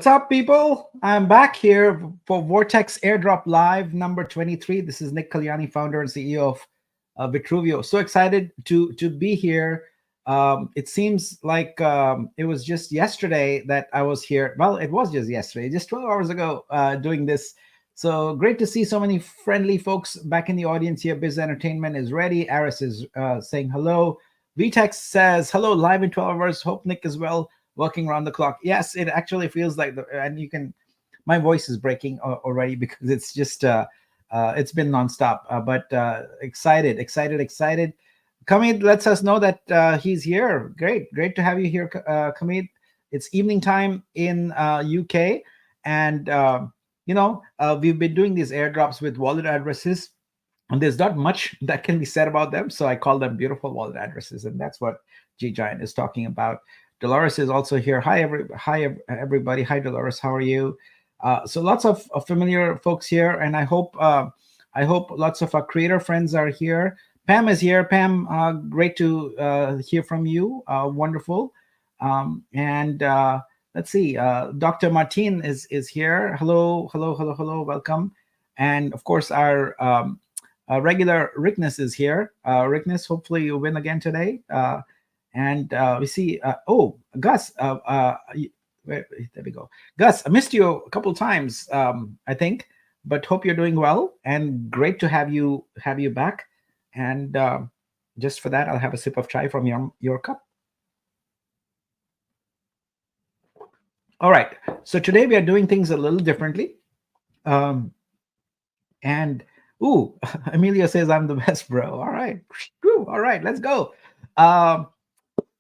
What's up, people? I'm back here for Vortex Airdrop Live number 23. This is Nick Kalyani, founder and CEO of Vitruvio. So excited to be here. It seems like it was just yesterday that I was here. Well, it was just yesterday, just 12 hours ago, doing this. So great to see so many friendly folks back in the audience here. Biz Entertainment is ready. Aris is saying hello. VTEX says hello, live in 12 hours. Hope Nick is well, working around the clock. Yes, it actually feels like and you can, my voice is breaking already because it's just it's been nonstop, but excited. Kamid lets us know that he's here. Great to have you here, Kamid. It's evening time in UK, and we've been doing these airdrops with wallet addresses, and there's not much that can be said about them, so I call them beautiful wallet addresses, and that's what G Giant is talking about. Dolores is also here. Hi, everybody. Hi, Dolores. How are you? So lots of familiar folks here, and I hope lots of our creator friends are here. Pam is here. Pam, great to hear from you. Wonderful. And let's see. Dr. Martin is here. Hello. Welcome. And of course, our regular Rickness is here. Rickness, hopefully you win again today. And we see, Gus, there we go. Gus, I missed you a couple times, I think, but hope you're doing well, and great to have you back. And just for that, I'll have a sip of chai from your cup. All right, so today we are doing things a little differently. And Amelia says I'm the best, bro. All right, let's go.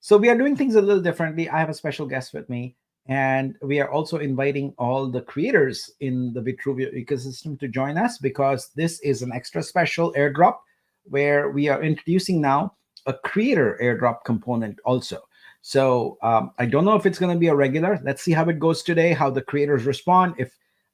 So we are doing things a little differently. I have a special guest with me, and we are also inviting all the creators in the Vitruvio ecosystem to join us, because this is an extra special airdrop where we are introducing now a creator airdrop component also. So I don't know if it's going to be a regular. Let's see how it goes today, how the creators respond.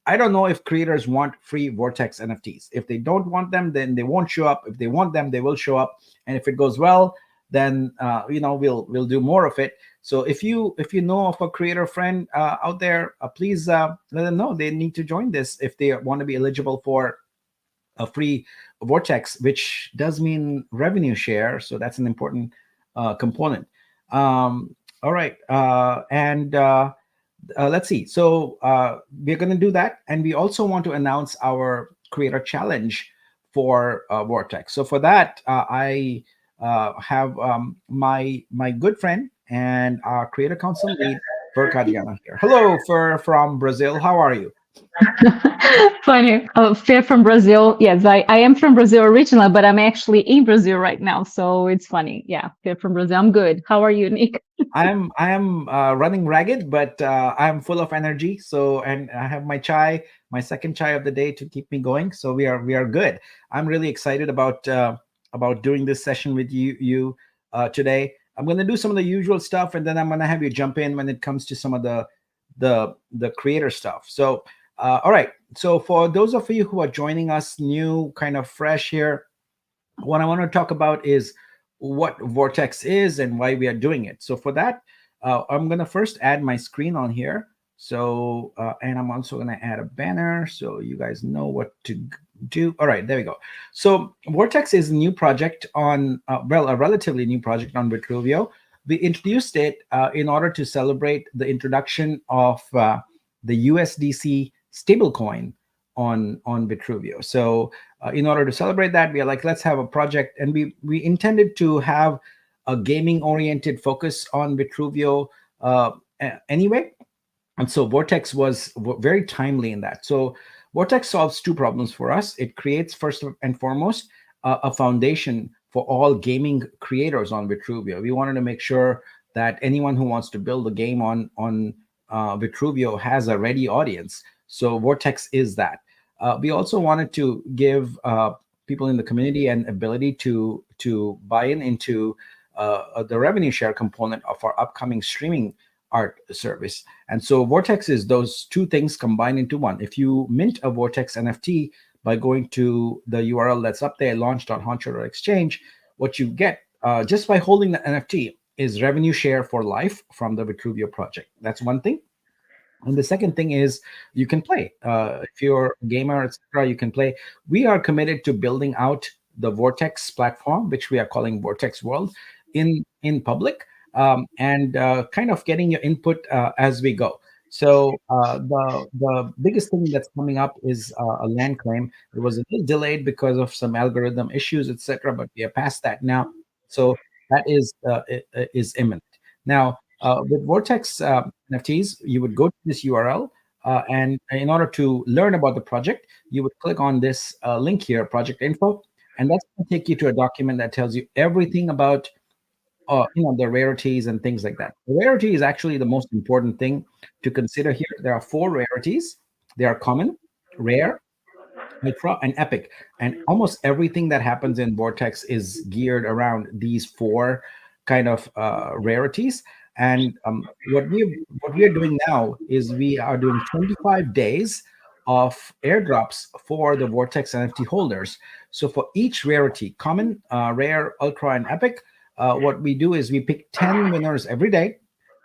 I don't know if creators want free Vortex NFTs. If they don't want them, then they won't show up. If they want them, they will show up. And if it goes well, then we'll do more of it. So if you know of a creator friend out there, please let them know they need to join this if they want to be eligible for a free Vortex, which does mean revenue share. So that's an important component. All right, and let's see. So we're going to do that, and we also want to announce our creator challenge for Vortex. So for that, I have my good friend and our creator council lead, Fer Cadiana here. Hello, Fer from Brazil. How are you? Funny. Fer from Brazil. Yes, I am from Brazil originally, but I'm actually in Brazil right now. So it's funny. Yeah, Fer from Brazil. I'm good. How are you, Nick? I am running ragged, but I'm full of energy. So, and I have my chai, my second chai of the day to keep me going. So we are good. I'm really excited about doing this session with you today. I'm going to do some of the usual stuff, and then I'm going to have you jump in when it comes to some of the creator stuff. So all right, so for those of you who are joining us new, kind of fresh here, what I want to talk about is what Vortex is and why we are doing it. So for that, I'm going to first add my screen on here. So and I'm also going to add a banner so you guys know what to do. All right, there we go. So Vortex is a new project on, a relatively new project on Vitruvio. We introduced it in order to celebrate the introduction of the USDC stablecoin on Vitruvio. So in order to celebrate that, we are like, let's have a project, and we intended to have a gaming oriented focus on Vitruvio anyway. And so Vortex was very timely in that. So Vortex solves two problems for us. It creates, first and foremost, a foundation for all gaming creators on Vitruvio. We wanted to make sure that anyone who wants to build a game on Vitruvio has a ready audience. So Vortex is that. We also wanted to give people in the community an ability to buy into the revenue share component of our upcoming streaming art service. And so Vortex is those two things combined into one. If you mint a Vortex NFT by going to the URL that's up there, launch.honcho.exchange, what you get just by holding the NFT is revenue share for life from the Vitruvio project. That's one thing. And the second thing is you can play. If you're a gamer, etc., you can play. We are committed to building out the Vortex platform, which we are calling Vortex World, in public, and kind of getting your input as we go. So the biggest thing that's coming up is a land claim. It was a little delayed because of some algorithm issues, etc., but we are past that now. So that is imminent. Now, with Vortex NFTs, you would go to this URL, and in order to learn about the project, you would click on this link here, project info, and that's going to take you to a document that tells you everything about the rarities and things like that. The rarity is actually the most important thing to consider here. There are four rarities. They are common, rare, ultra, and epic. And almost everything that happens in Vortex is geared around these four kind of rarities. And what we are doing now is we are doing 25 days of airdrops for the Vortex NFT holders. So for each rarity, common, rare, ultra, and epic, what we do is we pick 10 winners every day,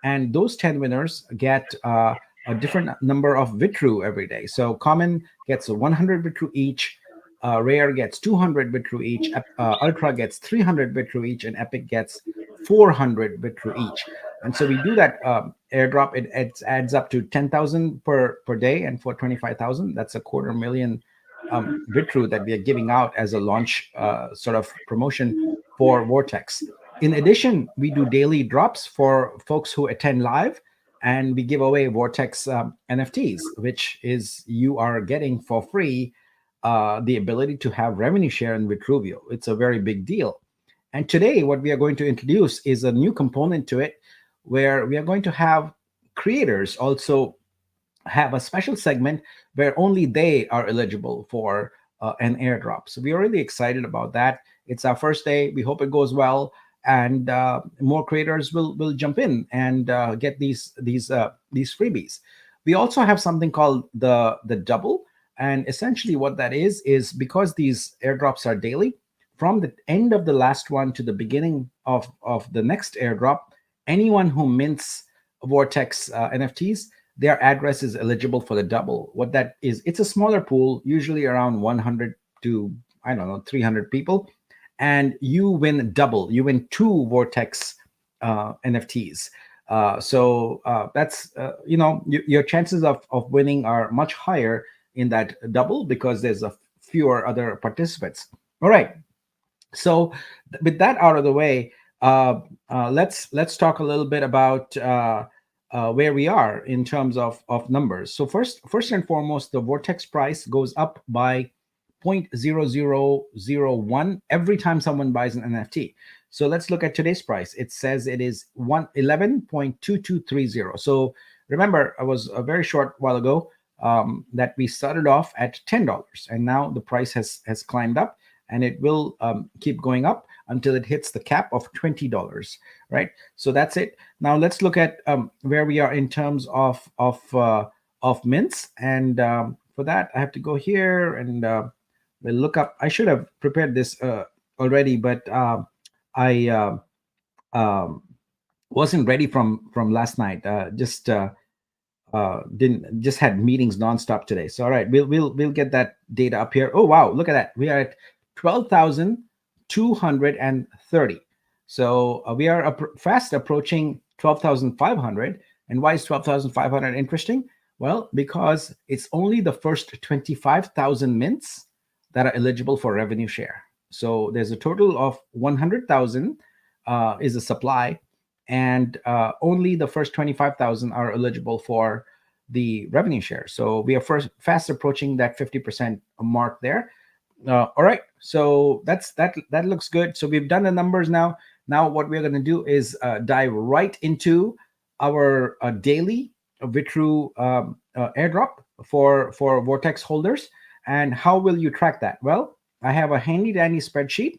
and those 10 winners get a different number of Vitru every day. So common gets 100 Vitru each, rare gets 200 Vitru each, ultra gets 300 Vitru each, and epic gets 400 Vitru each. And so we do that airdrop. It adds up to 10,000 per day, and for 25,000, that's a quarter million Vitru that we are giving out as a launch sort of promotion for Vortex. In addition, we do daily drops for folks who attend live, and we give away Vortex NFTs, which is you are getting for free the ability to have revenue share in Vitruvio. It's a very big deal. And today, what we are going to introduce is a new component to it, where we are going to have creators also have a special segment where only they are eligible for an airdrop. So we are really excited about that. It's our first day. We hope it goes well, and more creators will jump in and get these freebies. We also have something called the double, and essentially what that is because these airdrops are daily. From the end of the last one to the beginning of the next airdrop, anyone who mints Vortex NFTs, their address is eligible for the double. What that is, it's a smaller pool, usually around 100 to, I don't know, 300 people, and you win double. You win two Vortex NFTs. So that's your chances of winning are much higher in that double because there's a fewer other participants. All right. So with that out of the way, let's talk a little bit about where we are in terms of numbers. So first and foremost, the Vortex price goes up by 0.0001 every time someone buys an NFT. So let's look at today's price. It says it is 11.2230. So remember, I was a very short while ago that we started off at $10, and now the price has climbed up, and it will keep going up until it hits the cap of $20, right? So that's it. Now let's look at where we are in terms of mints, and for that I have to go here and we'll look up. I should have prepared this already, but I um, wasn't ready from last night. Didn't just had meetings nonstop today. So all right, we'll get that data up here. Oh wow, look at that. We are at 12,230. So we are fast approaching 12,500. And why is 12,500 interesting? Well, because it's only the first 25,000 mints that are eligible for revenue share. So there's a total of 100,000 is a supply, and only the first 25,000 are eligible for the revenue share. So we are fast approaching that 50% mark there. All right, so that looks good. So we've done the numbers now. Now what we're going to do is dive right into our daily Vitru airdrop for Vortex holders. And how will you track that? Well, I have a handy dandy spreadsheet.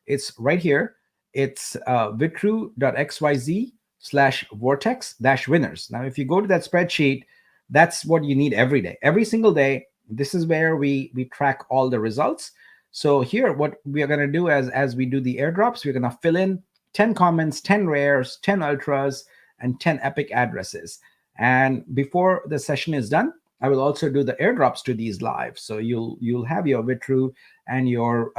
It's right here. It's vitru.xyz/vortex-winners. Now, if you go to that spreadsheet, that's what you need every day, every single day. This is where we track all the results. So here, what we are going to do as we do the airdrops, we're going to fill in 10 commons, 10 rares, 10 ultras, and 10 epic addresses. And before the session is done, I will also do the airdrops to these live. So you'll have your Vitru and your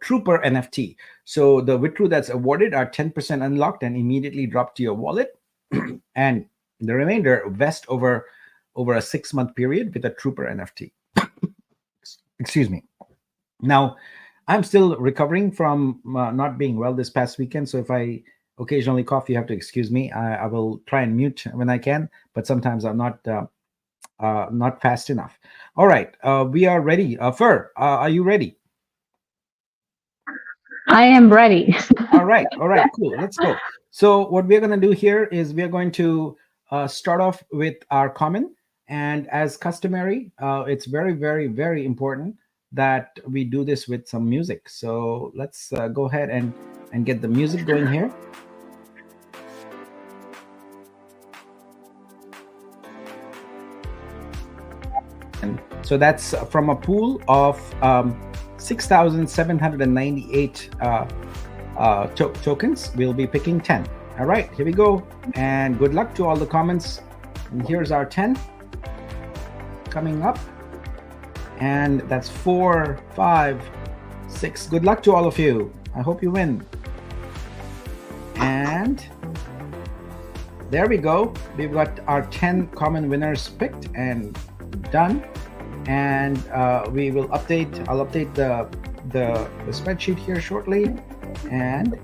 Trooper NFT. So the Vitru that's awarded are 10% unlocked and immediately dropped to your wallet, and the remainder vest over a 6-month period with a Trooper NFT. Excuse me. Now, I'm still recovering from not being well this past weekend. So if I occasionally cough, you have to excuse me. I will try and mute when I can, but sometimes I'm not fast enough. All right, we are ready. Fur, are you ready? I am ready. All right, cool. Let's go. So what we're going to do here is we're going to start off with our common, and as customary, it's very, very, very important that we do this with some music. So let's go ahead and get the music going here. And so that's from a pool of 6,798 tokens. We'll be picking 10. All right, here we go. And good luck to all the comments. And here's our 10 coming up. And that's 4, 5, 6. Good luck to all of you. I hope you win. And there we go. We've got our 10 common winners picked and done. And we will update. I'll update the spreadsheet here shortly. And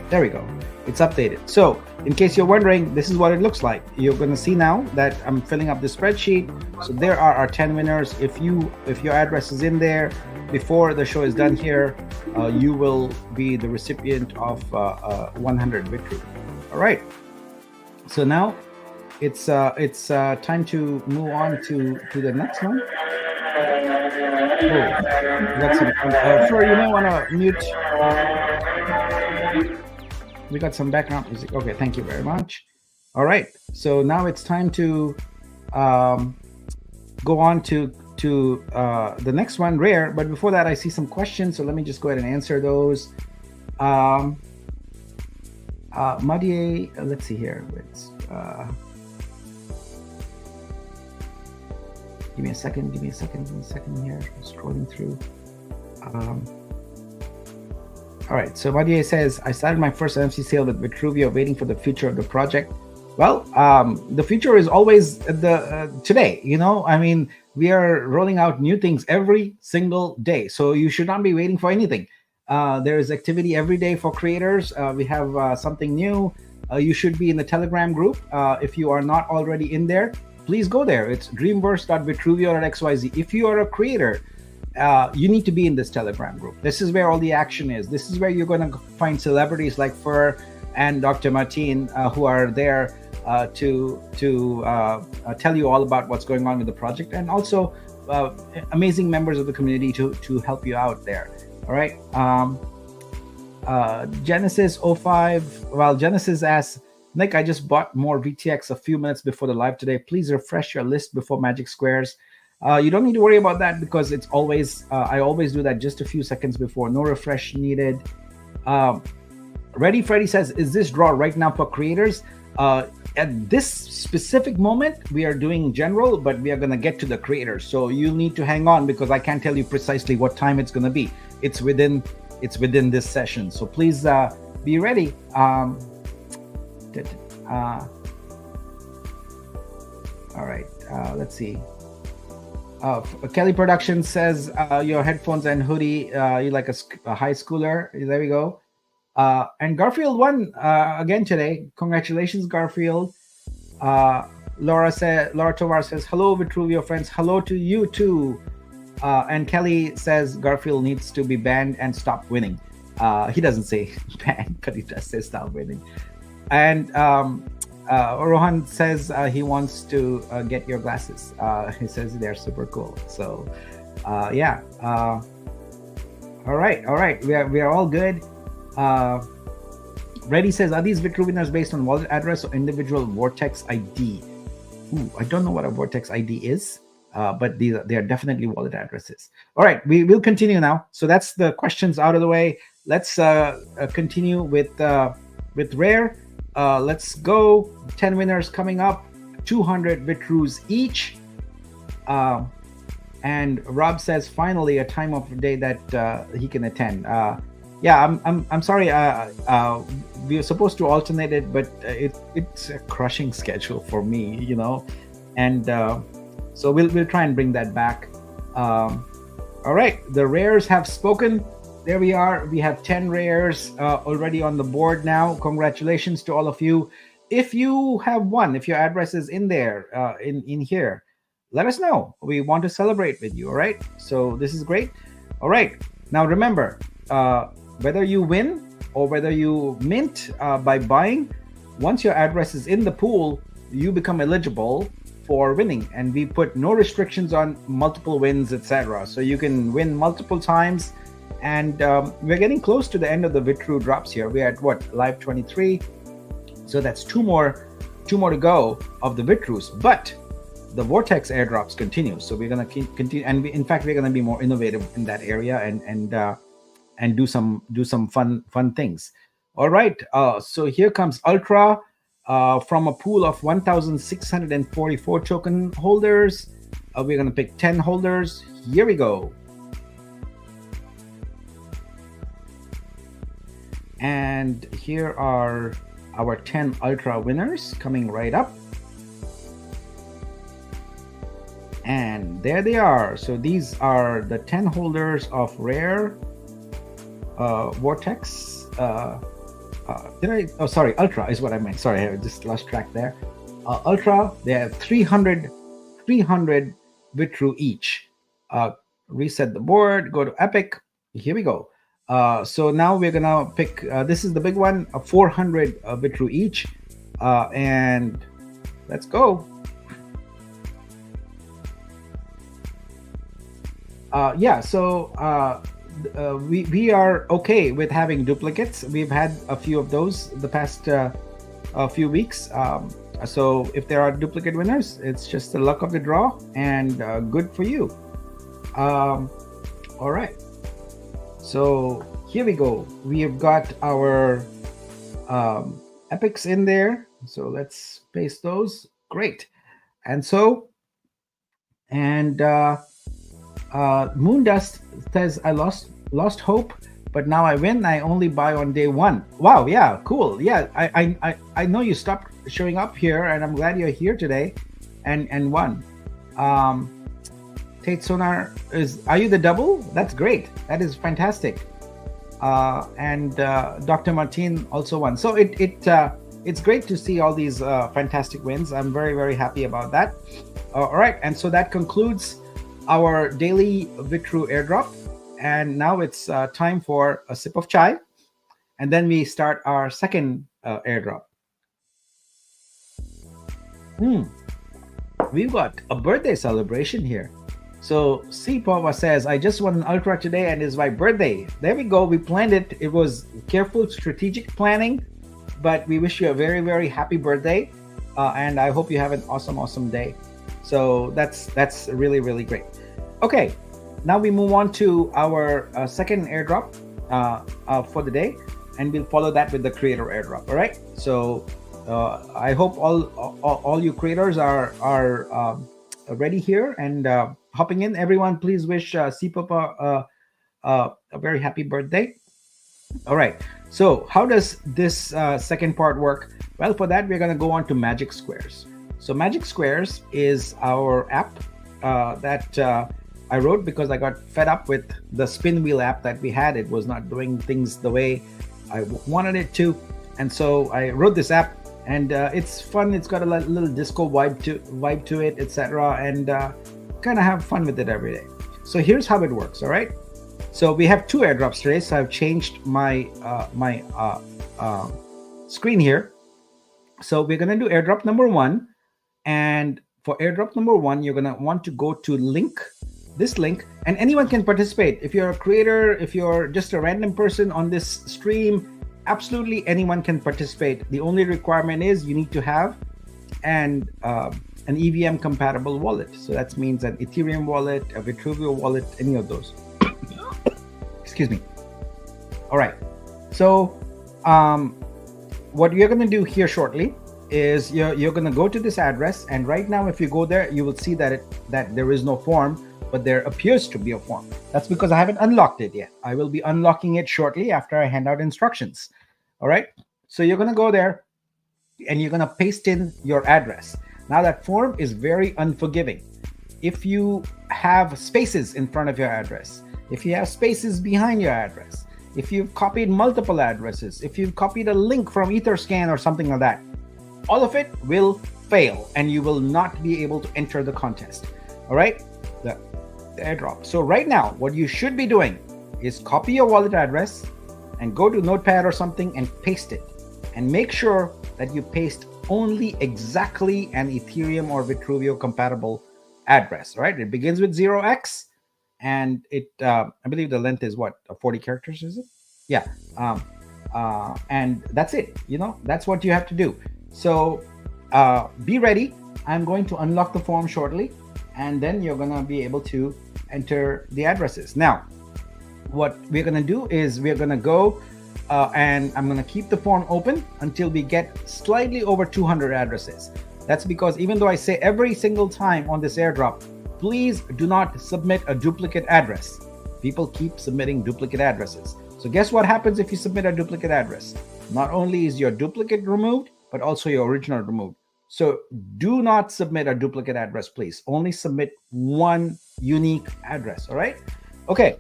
there we go. It's updated. So in case you're wondering, this is what it looks like. You're going to see now that I'm filling up the spreadsheet. So there are our 10 winners. If your address is in there before the show is done here, you will be the recipient of 100 Vitru. All right. So now it's time to move on to the next one. Oh, that's sure, you may want to mute. We got some background music. Okay, thank you very much. All right, so now it's time to go on to the next one, rare. But before that, I see some questions, so let me just go ahead and answer those. Madie, let's see here. Give me a second here. I'm scrolling through. All right, so Madie says, I started my first NFC sale with Vitruvio, waiting for the future of the project. Well, the future is always today. I mean, we are rolling out new things every single day, so you should not be waiting for anything. There is activity every day for creators. We have something new. You should be in the Telegram group. If you are not already in there, please go there. It's dreamverse.vitruvio.xyz. If you are a creator, you need to be in this Telegram group. This is where all the action is. This is where you're going to find celebrities like Fur and Dr. Martin, who are there to tell you all about what's going on with the project, and also amazing members of the community to help you out there. All right. Genesis 05. Well, Genesis asks, Nick, I just bought more VTX a few minutes before the live today. Please refresh your list before Magic Squares. You don't need to worry about that because it's always, I always do that just a few seconds before. No refresh needed. Ready Freddy says, is this draw right now for creators? At this specific moment, we are doing general, but we are going to get to the creators. So you need to hang on because I can't tell you precisely what time it's going to be. It's within this session. So please be ready. All right, let's see. Kelly Production says your headphones and hoodie, you like a high schooler. There we go. And Garfield won again today. Congratulations, Garfield. Laura Tovar says, hello, Vitruvio friends. Hello to you too. And Kelly says Garfield needs to be banned and stop winning. He doesn't say banned, but he does say stop winning. And Rohan says he wants to get your glasses. He says they're super cool. So yeah. All right. We are all good. Reddy says, are these Vitru winners based on wallet address or individual Vortex ID? I don't know what a Vortex ID is, but they are definitely wallet addresses. All right, we will continue now. So that's the questions out of the way. Let's continue with Rare. Let's go. 10 winners coming up. 200 Vitrus each. Uh, and Rob says finally a time of the day that he can attend. Yeah, I'm sorry. We were supposed to alternate it, but it's a crushing schedule for me, and so we'll try and bring that back. All right, the rares have spoken. There we are. We have 10 rares already on the board now. Congratulations to all of you. If you have won, if your address is in there, in here, let us know. We want to celebrate with you. All right. So this is great. All right. Now remember, whether you win or whether you mint by buying, once your address is in the pool, you become eligible for winning, and we put no restrictions on multiple wins, etc. So you can win multiple times. And we're getting close to the end of the Vitru drops here. We're at what, live 23, so that's two more to go of the Vitrus. But the Vortex airdrops continue, so we're going to continue, and in fact we're going to be more innovative in that area and do some fun things. All right, so here comes Ultra from a pool of 1,644 token holders. We're going to pick 10 holders. Here we go. And here are our 10 Ultra winners coming right up. And there they are. So these are the 10 holders of rare Vortex. Ultra is what I meant. Sorry, I just lost track there. Ultra, they have 300 Vitru each. Reset the board, go to Epic. Here we go. So now we're gonna pick, this is the big one, 400 Vitru each. And let's go. We are okay with having duplicates. We've had a few of those the past few weeks. So if there are duplicate winners, it's just the luck of the draw, and good for you. All right. So here we go. We have got our epics in there. So let's paste those. Great. And Moondust says, I lost hope, but now I win. I only buy on day one. Wow, yeah, cool. Yeah, I know you stopped showing up here, and I'm glad you're here today and won. Tate Sonar are you the double? That's great. That is fantastic. And Dr. Martin also won. So it's great to see all these fantastic wins. I'm very, very happy about that. All right, and so that concludes our daily Vitru airdrop, and now it's time for a sip of chai, and then we start our second airdrop. We've got a birthday celebration here. So C Pava says, I just won an ultra today and it's my birthday. There we go. We planned it. It was careful strategic planning, but we wish you a very, very happy birthday, and I hope you have an awesome day. So that's really, really great. Okay, now we move on to our second airdrop for the day, and we'll follow that with the creator airdrop. All right. So I hope all you creators are ready here and hopping in. Everyone, please wish Cpapa a very happy birthday. All right. So how does this second part work? Well, for that we're going to go on to Magic Squares. So Magic Squares is our app that I wrote because I got fed up with the spin wheel app that we had. It was not doing things the way I wanted it to, and so I wrote this app, and it's fun. It's got a little disco vibe to it, etc., and kind of have fun with it every day. So here's how it works. All right. So we have two airdrops today. So I've changed my screen here. So we're gonna do airdrop number one. And for airdrop number one, you're going to want to go to this link, and anyone can participate. If you're a creator, if you're just a random person on this stream, absolutely anyone can participate. The only requirement is you need to have an EVM compatible wallet. So that means an Ethereum wallet, a Vitruvio wallet, any of those. Excuse me. All right. So what you're going to do here shortly is you're going to go to this address, and right now if you go there, you will see that there is no form, but there appears to be a form. That's because I haven't unlocked it yet. I will be unlocking it shortly after I hand out instructions. All right, so you're going to go there and you're going to paste in your address. Now that form is very unforgiving. If you have spaces in front of your address, if you have spaces behind your address, if you've copied multiple addresses, if you've copied a link from Etherscan or something like that, all of it will fail and you will not be able to enter the contest. All right, the airdrop. So right now, what you should be doing is copy your wallet address and go to Notepad or something and paste it. And make sure that you paste only exactly an Ethereum or Vitruvio compatible address. All right, it begins with 0x. And it, I believe the length is what, 40 characters, is it? Yeah. And that's it. You know, that's what you have to do. So be ready. I'm going to unlock the form shortly, and then you're going to be able to enter the addresses. Now, what we're going to do is we're going to go and I'm going to keep the form open until we get slightly over 200 addresses. That's because even though I say every single time on this airdrop, please do not submit a duplicate address. People keep submitting duplicate addresses. So guess what happens if you submit a duplicate address? Not only is your duplicate removed, but also your original removed. So do not submit a duplicate address, please. Only submit one unique address, all right? Okay,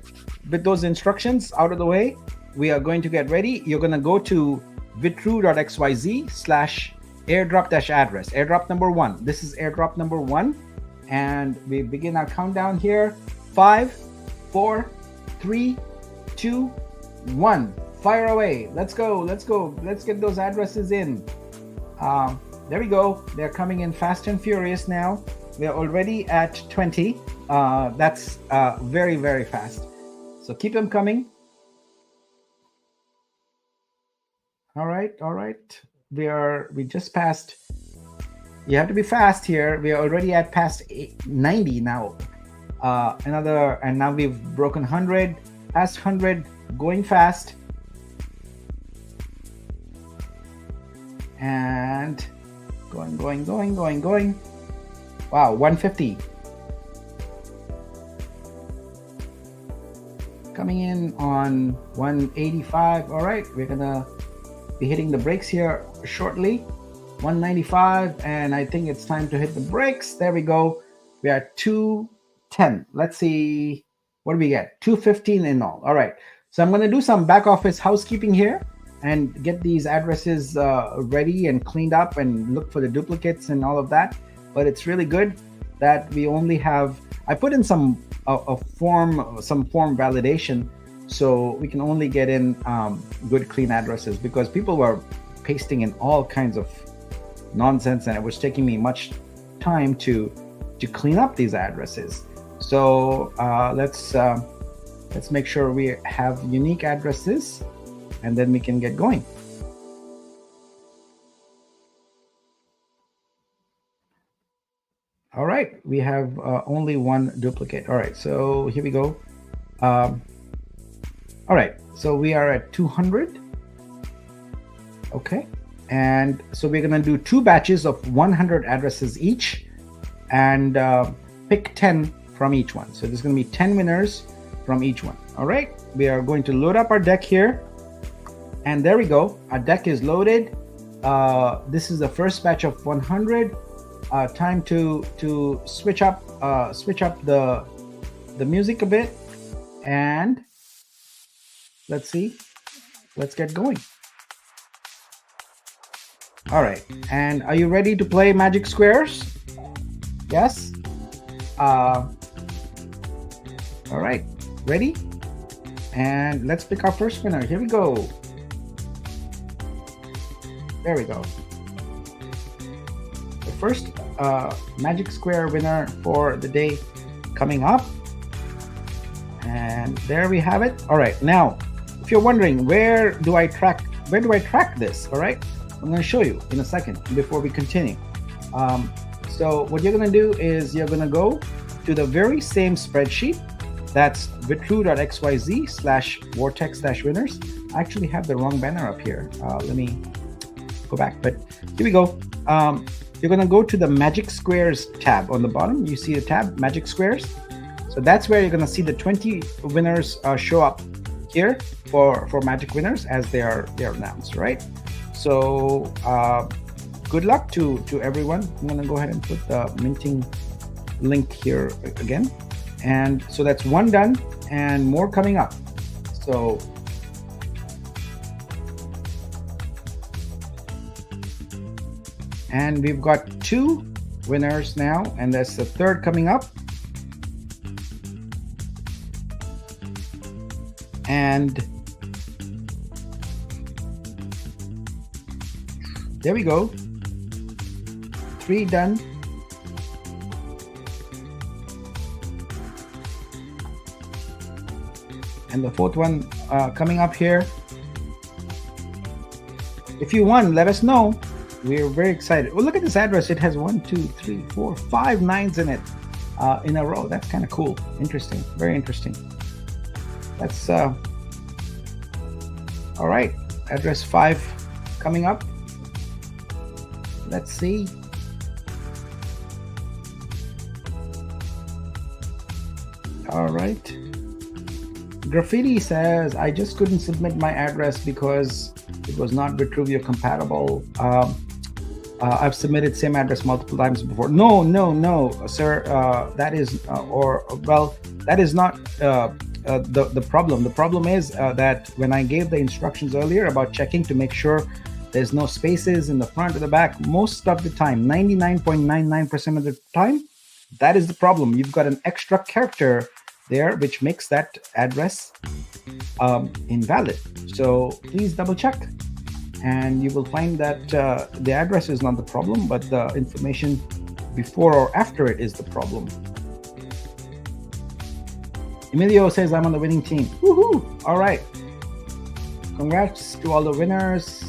with those instructions out of the way, we are going to get ready. You're gonna go to vitru.xyz/airdrop-address, airdrop number 1. This is airdrop number 1. And we begin our countdown here. 5, 4, 3, 2, 1. Fire away. Let's go. Let's go. Let's get those addresses in. There we go. They're coming in fast and furious now. We're already at 20. That's very, very fast. So keep them coming. All right. All right. We just passed. You have to be fast here. We are already at past 90 now. And now we've broken 100, past 100, going fast. And going. Wow, 150. Coming in on 185. All right, we're gonna be hitting the brakes here shortly. 195, and I think it's time to hit the brakes. There we go. We are at 210. Let's see, what do we get? 215 in all. All right, so I'm going to do some back office housekeeping here and get these addresses ready and cleaned up and look for the duplicates and all of that. But it's really good that we only have, I put in some form validation, so we can only get in good clean addresses, because people were pasting in all kinds of nonsense and it was taking me much time to clean up these addresses. So let's make sure we have unique addresses, and then we can get going. All right, we have only one duplicate. All right, so here we go. All right, so we are at 200. Okay. And so we're going to do 2 batches of 100 addresses each, and pick 10 from each one. So there's going to be 10 winners from each one. All right, we are going to load up our deck here, and there we go. Our deck is loaded. This is the first batch of 100. Time to switch up the music a bit, and let's see. Let's get going. All right, and are you ready to play Magic Squares? Yes? All right, ready? And let's pick our first winner. Here we go. There we go. The first Magic Square winner for the day coming up. And there we have it. All right, now, if you're wondering, where do I track this? All right, I'm going to show you in a second before we continue. So what you're going to do is you're going to go to the very same spreadsheet. That's vitru.xyz/vortex-winners. I actually have the wrong banner up here. Let me go back, but here we go. You're going to go to the Magic Squares tab on the bottom. You see the tab Magic Squares. So that's where you're going to see the 20 winners show up here for Magic winners as they're announced, right? So good luck to everyone. I'm going to go ahead and put the minting link here again. And so that's one done and more coming up. So and we've got 2 winners now, and that's the third coming up. And there we go. 3 done. And the 4th one coming up here. If you won, let us know. We're very excited. Well, look at this address. It has 1, 2, 3, 4, 5 9s in it in a row. That's kind of cool. Interesting. Very interesting. That's all right. Address 5 coming up. Let's see. All right. Graffiti says, I just couldn't submit my address because it was not Vitruvio compatible. I've submitted same address multiple times before. No, sir. That is, that is not the problem. The problem is that when I gave the instructions earlier about checking to make sure there's no spaces in the front or the back, most of the time, 99.99% of the time, that is the problem. You've got an extra character there, which makes that address invalid. So please double check, and you will find that the address is not the problem, but the information before or after it is the problem. Emilio says, I'm on the winning team. Woohoo! All right. Congrats to all the winners.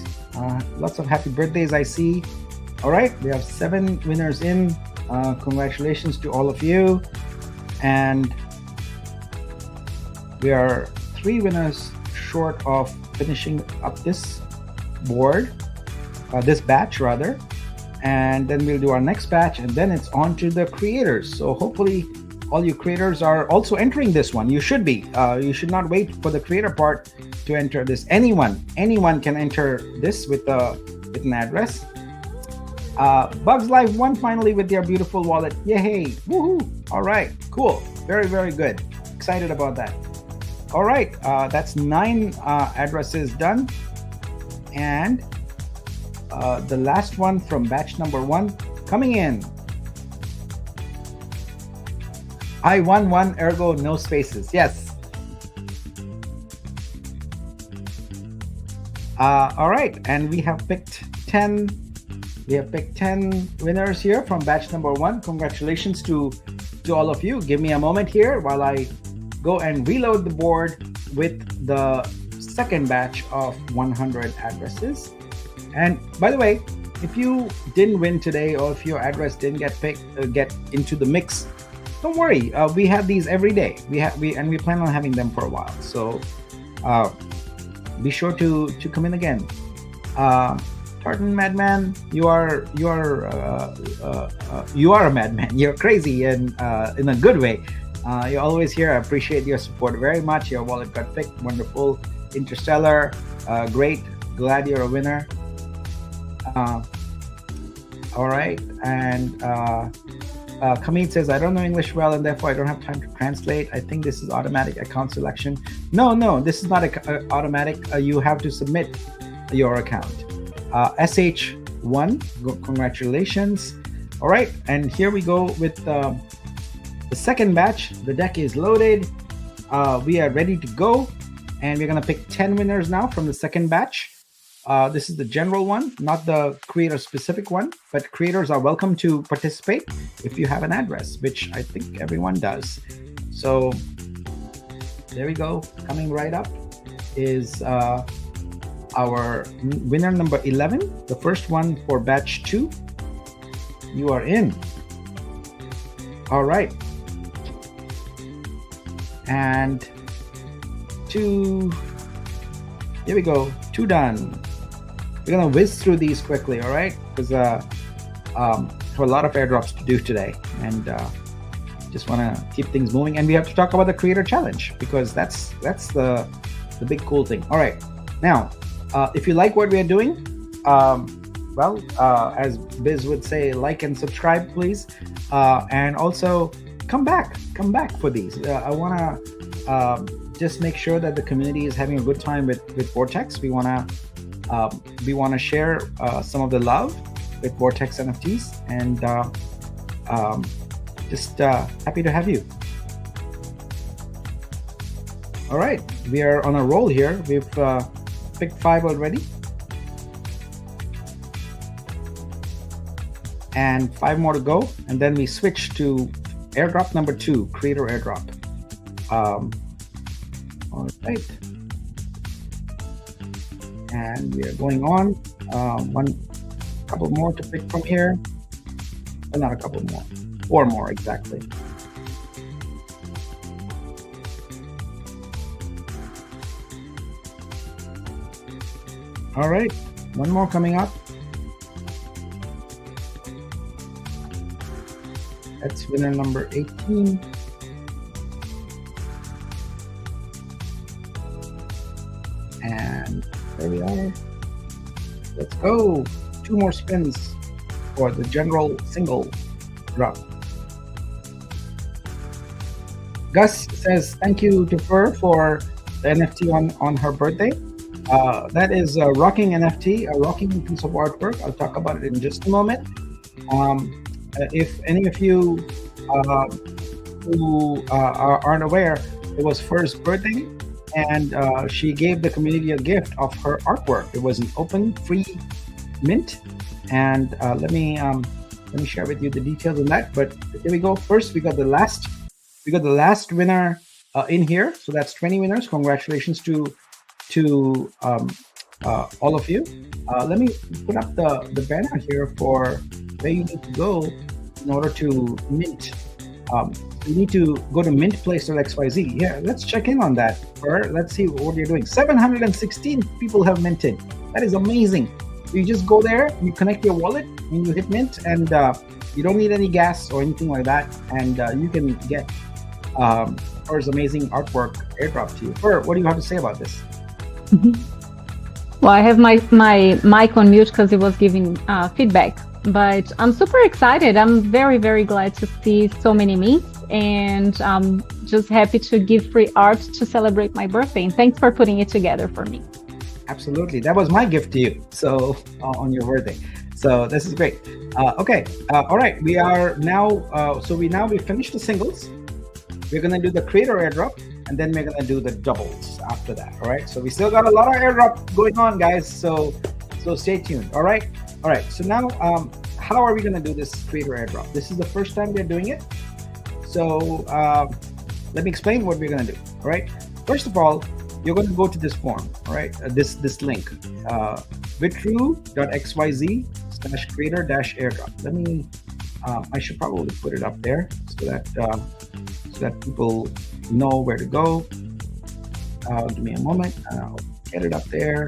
Lots of happy birthdays, I see. All right, we have 7 winners in. Congratulations to all of you. And we are 3 winners short of finishing up this board, this batch rather. And then we'll do our next batch, and then it's on to the creators. So hopefully all you creators are also entering this one. You should be. You should not wait for the creator part to enter this. Anyone can enter this with an address. Bugs Life won finally with their beautiful wallet. Yay! Woohoo! All right, cool. Very, very good. Excited about that. All right, that's 9 addresses done, and the last one from batch number 1 coming in. I won 1, ergo no spaces. Yes. All right, and we have picked 10. We have picked 10 winners here from batch number 1. Congratulations to all of you. Give me a moment here while I go and reload the board with the second batch of 100 addresses. And by the way, if you didn't win today, or if your address didn't get into the mix, don't worry. We have these every day. We plan on having them for a while. So be sure to come in again. Tartan Madman, you are a madman. You're crazy, and in a good way. You're always here. I appreciate your support very much. Your wallet got picked. Wonderful. Interstellar, great. Glad you're a winner. All right. And Kamid says, I don't know English well, and therefore I don't have time to translate. I think this is automatic account selection. No, this is not automatic. You have to submit your account. SH1, congratulations. All right, and here we go with the second batch. The deck is loaded. We are ready to go, and we're gonna pick 10 winners now from the second batch. This is the general one, not the creator specific one, but creators are welcome to participate if you have an address, which I think everyone does. So there we go. Coming right up is our winner number 11, the first one for batch 2. You are in. All right. And 2, here we go, 2 done. gonna whiz through these quickly, all right? Because have a lot of airdrops to do today, and just want to keep things moving. And we have to talk about the creator challenge because that's the big cool thing. All right, now if you like what we are doing, as Biz would say, like and subscribe, please, and also come back for these. I want to just make sure that the community is having a good time with Vortex. We want to share some of the love with Vortex NFTs, and just happy to have you. All right, we are on a roll here. We've picked 5 already, and 5 more to go, and then we switch to airdrop number 2, creator airdrop. All right, and we are going on. One couple more to pick from here. Well, not a couple more, 4 more exactly. All right, 1 more coming up. That's winner number 18. And there we are. Let's go. 2 more spins for the general single drop. Gus says thank you to Fur for the NFT on her birthday. That is a rocking NFT, a rocking piece of artwork. I'll talk about it in just a moment. If any of you who aren't aware, it was Fur's birthday, and she gave the community a gift of her artwork. It was an open, free mint, and let me share with you the details on that. But here we go. First, we got the last winner in here. So that's 20 winners. Congratulations to all of you. Let me put up the banner here for where you need to go in order to mint. You need to go to mintplace.xyz. Yeah, let's check in on that. Or let's see what you're doing. 716 people have minted. That is amazing. You just go there, you connect your wallet, and you hit mint, and you don't need any gas or anything like that, and you can get Fur's amazing artwork airdrop to you. Fur, what do you have to say about this? Well, I have my mic on mute because it was giving feedback, but I'm super excited. I'm very, very glad to see so many mints, and I'm just happy to give free art to celebrate my birthday. And thanks for putting it together for me. Absolutely. That was my gift to you. So on your birthday. So this is great. Okay. All right. We are now, we finished the singles. We're going to do the creator airdrop, and then we're going to do the doubles after that. All right. So we still got a lot of airdrop going on, guys. So stay tuned. All right. All right. So now, how are we going to do this creator airdrop? This is the first time we're doing it. So let me explain what we're going to do. All right. First of all, you're going to go to this form, all right? This link, vitru.xyz/creator-airdrop. Let me, I should probably put it up there so that people know where to go. Give me a moment, and I'll get it up there.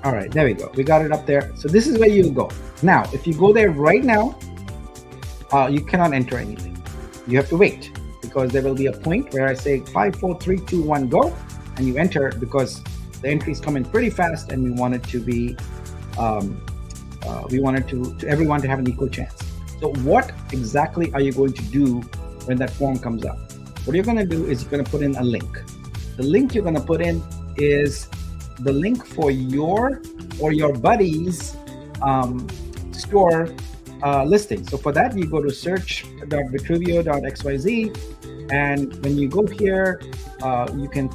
All right, there we go. We got it up there. So this is where you go. Now, if you go there right now, you cannot enter anything. You have to wait, because there will be a point where I say 5, 4, 3, 2, 1, go, and you enter, because the entries come in pretty fast, and we want it to be, we wanted to everyone to have an equal chance. So what exactly are you going to do when that form comes up? What you're going to do is you're going to put in a link. The link you're going to put in is the link for your or your buddy's store listing. So for that, you go to search.vitruvio.xyz, and when you go here, you can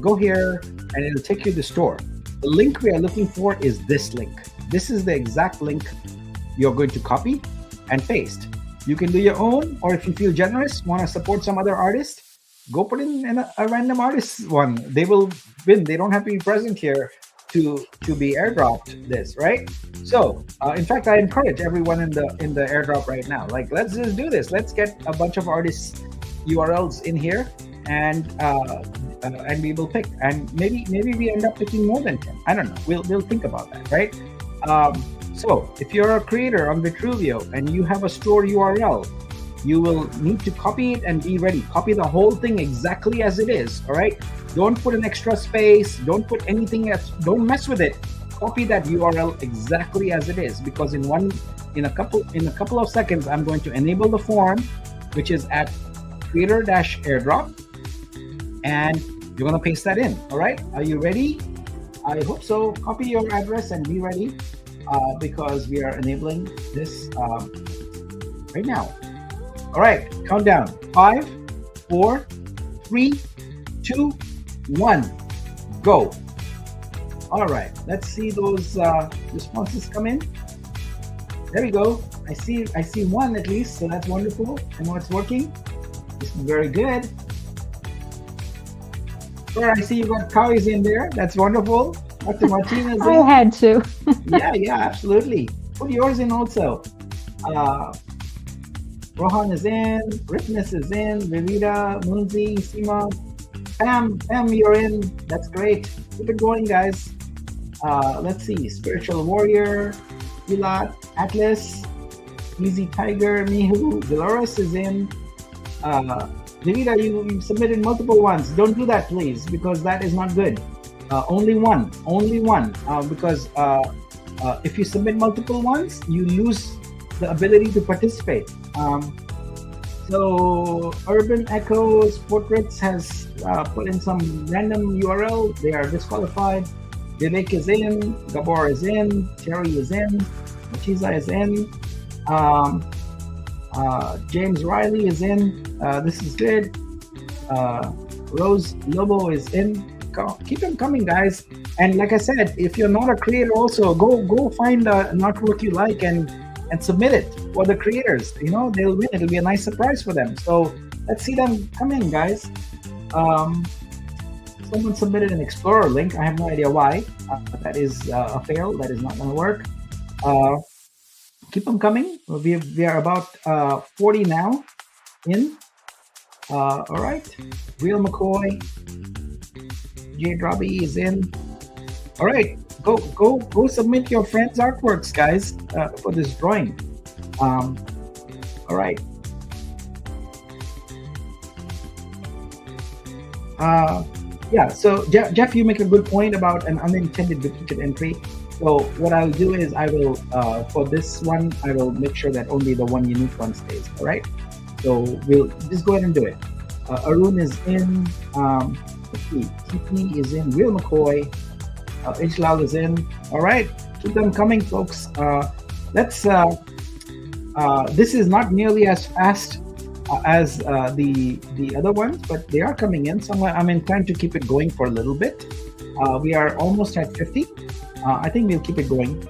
go here, and it'll take you to the store. The link we are looking for is this link. This is the exact link you're going to copy and paste. You can do your own, or if you feel generous, want to support some other artist, go put in a random artist one. They will win. They don't have to be present here to be airdropped this, right? So in fact, I encourage everyone in the airdrop right now, like, let's just do this. Let's get a bunch of artists URLs in here, and we will pick, and maybe we end up picking more than 10. I don't know, we'll think about that, right? So if you're a creator on Vitruvio and you have a store URL, you will need to copy it and be ready. Copy the whole thing exactly as it is. All right, don't put an extra space, don't put anything else, don't mess with it. Copy that URL exactly as it is, because in a couple of seconds I'm going to enable the form, which is at creator-airdrop, and you're going to paste that in. All right, are you ready? I hope so. Copy your address and be ready, because we are enabling this right now. All right, countdown. 5, 4, 3, 2, 1, go. All right, let's see those responses come in. There we go. I see one at least, so that's wonderful. I know it's working. This is very good. Sure, I see you got cows in there. That's wonderful. Dr. Martinez. I had to. yeah, absolutely. Put yours in also. Rohan is in, Ripness is in, Vivida, Munzi, Seema, Pam, you're in. That's great. Keep it going, guys. Let's see. Spiritual Warrior, Ilat, Atlas, Easy Tiger, Mihu, Dolores is in. Vivida, you submitted multiple ones. Don't do that, please, because that is not good. Only one, because if you submit multiple ones, you lose the ability to participate. So Urban Echoes Portraits has put in some random URL. They are disqualified. Vivek is in, Gabor is in, Terry is in, Machiza is in, James Riley is in. This is good. Rose Lobo is in. Keep them coming, guys. And like I said, if you're not a creator, also go find an artwork you like and submit it for the creators. You know, they'll win. It'll be a nice surprise for them. So let's see them come in, guys. Someone submitted an Explorer link. I have no idea why. That is a fail. That is not going to work. Keep them coming. We are about 40 now in. All right. Real McCoy. Jade Robbie is in. All right. Go submit your friends' artworks, guys, for this drawing. All right. Yeah, so Jeff, you make a good point about an unintended duplicate entry. So what I'll do is I will, for this one, I will make sure that only the one unique one stays, all right? So we'll just go ahead and do it. Arun is in, let's see, TP is in, Real McCoy, Ijlal is in. All right, keep them coming, folks. Let's, this is not nearly as fast as the other ones, but they are coming in. So I'm inclined to keep it going for a little bit. We are almost at 50. I think we'll keep it going.